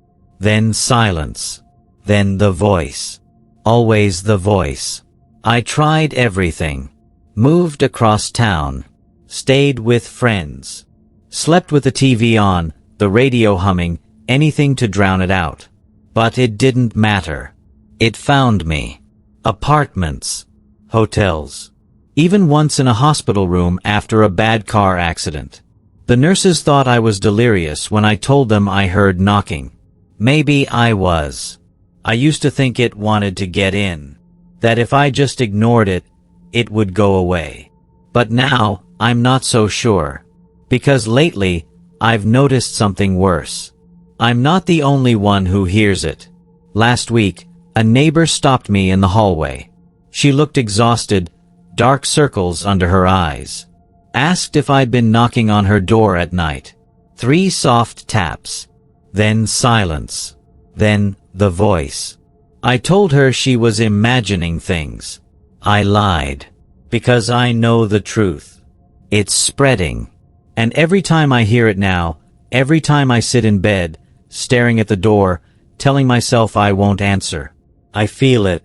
Then silence. Then the voice. Always the voice. I tried everything. Moved across town. Stayed with friends. Slept with the TV on, the radio humming, anything to drown it out. But it didn't matter. It found me. Apartments. Hotels. Even once in a hospital room after a bad car accident. The nurses thought I was delirious when I told them I heard knocking. Maybe I was. I used to think it wanted to get in. That if I just ignored it, it would go away. But now, I'm not so sure. Because lately, I've noticed something worse. I'm not the only one who hears it. Last week, a neighbor stopped me in the hallway. She looked exhausted, dark circles under her eyes. Asked if I'd been knocking on her door at night. 3 soft taps. Then silence. Then the voice. I told her she was imagining things. I lied. Because I know the truth. It's spreading. And every time I hear it now, every time I sit in bed, staring at the door, telling myself I won't answer, I feel it.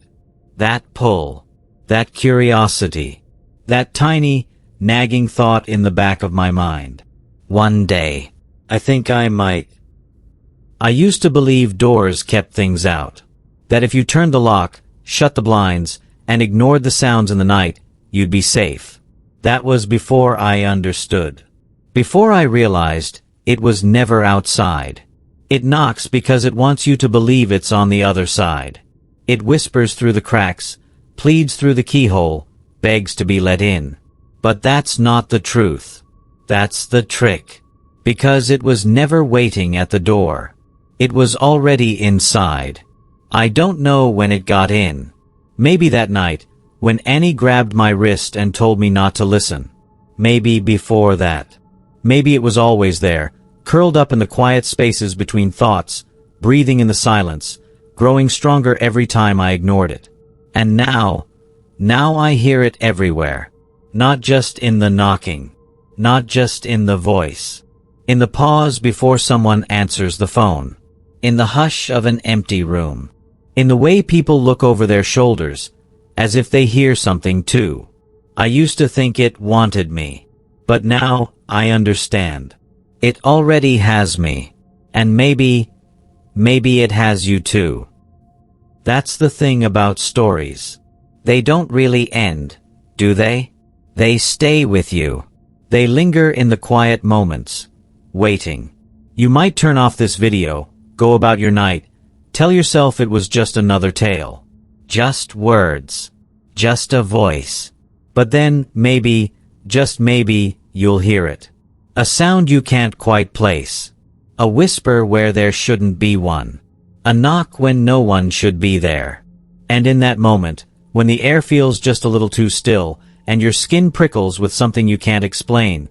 That pull. That curiosity. That tiny, nagging thought in the back of my mind. One day, I think I might. I used to believe doors kept things out. That if you turned the lock, shut the blinds, and ignored the sounds in the night, you'd be safe. That was before I understood. Before I realized, it was never outside. It knocks because it wants you to believe it's on the other side. It whispers through the cracks, pleads through the keyhole, begs to be let in. But that's not the truth. That's the trick. Because it was never waiting at the door. It was already inside. I don't know when it got in. Maybe that night, when Annie grabbed my wrist and told me not to listen. Maybe before that. Maybe it was always there, curled up in the quiet spaces between thoughts, breathing in the silence, growing stronger every time I ignored it. And now I hear it everywhere. Not just in the knocking. Not just in the voice. In the pause before someone answers the phone. In the hush of an empty room. In the way people look over their shoulders, as if they hear something too. I used to think it wanted me. But now, I understand. It already has me. And maybe it has you too. That's the thing about stories. They don't really end, do they? They stay with you. They linger in the quiet moments, waiting. You might turn off this video, go about your night, tell yourself it was just another tale. Just words. Just a voice. But then, maybe, just maybe, you'll hear it. A sound you can't quite place. A whisper where there shouldn't be one. A knock when no one should be there. And in that moment, when the air feels just a little too still, and your skin prickles with something you can't explain,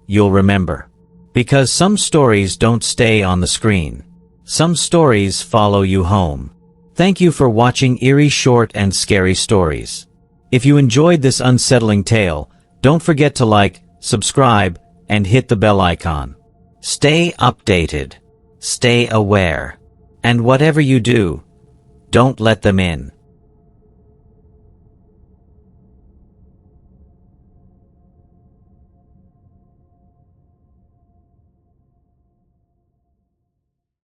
you'll remember. Because some stories don't stay on the screen. Some stories follow you home. Thank you for watching eerie, short, and scary stories. If you enjoyed this unsettling tale, don't forget to like, subscribe, and hit the bell icon. Stay updated. Stay aware. And whatever you do, don't let them in.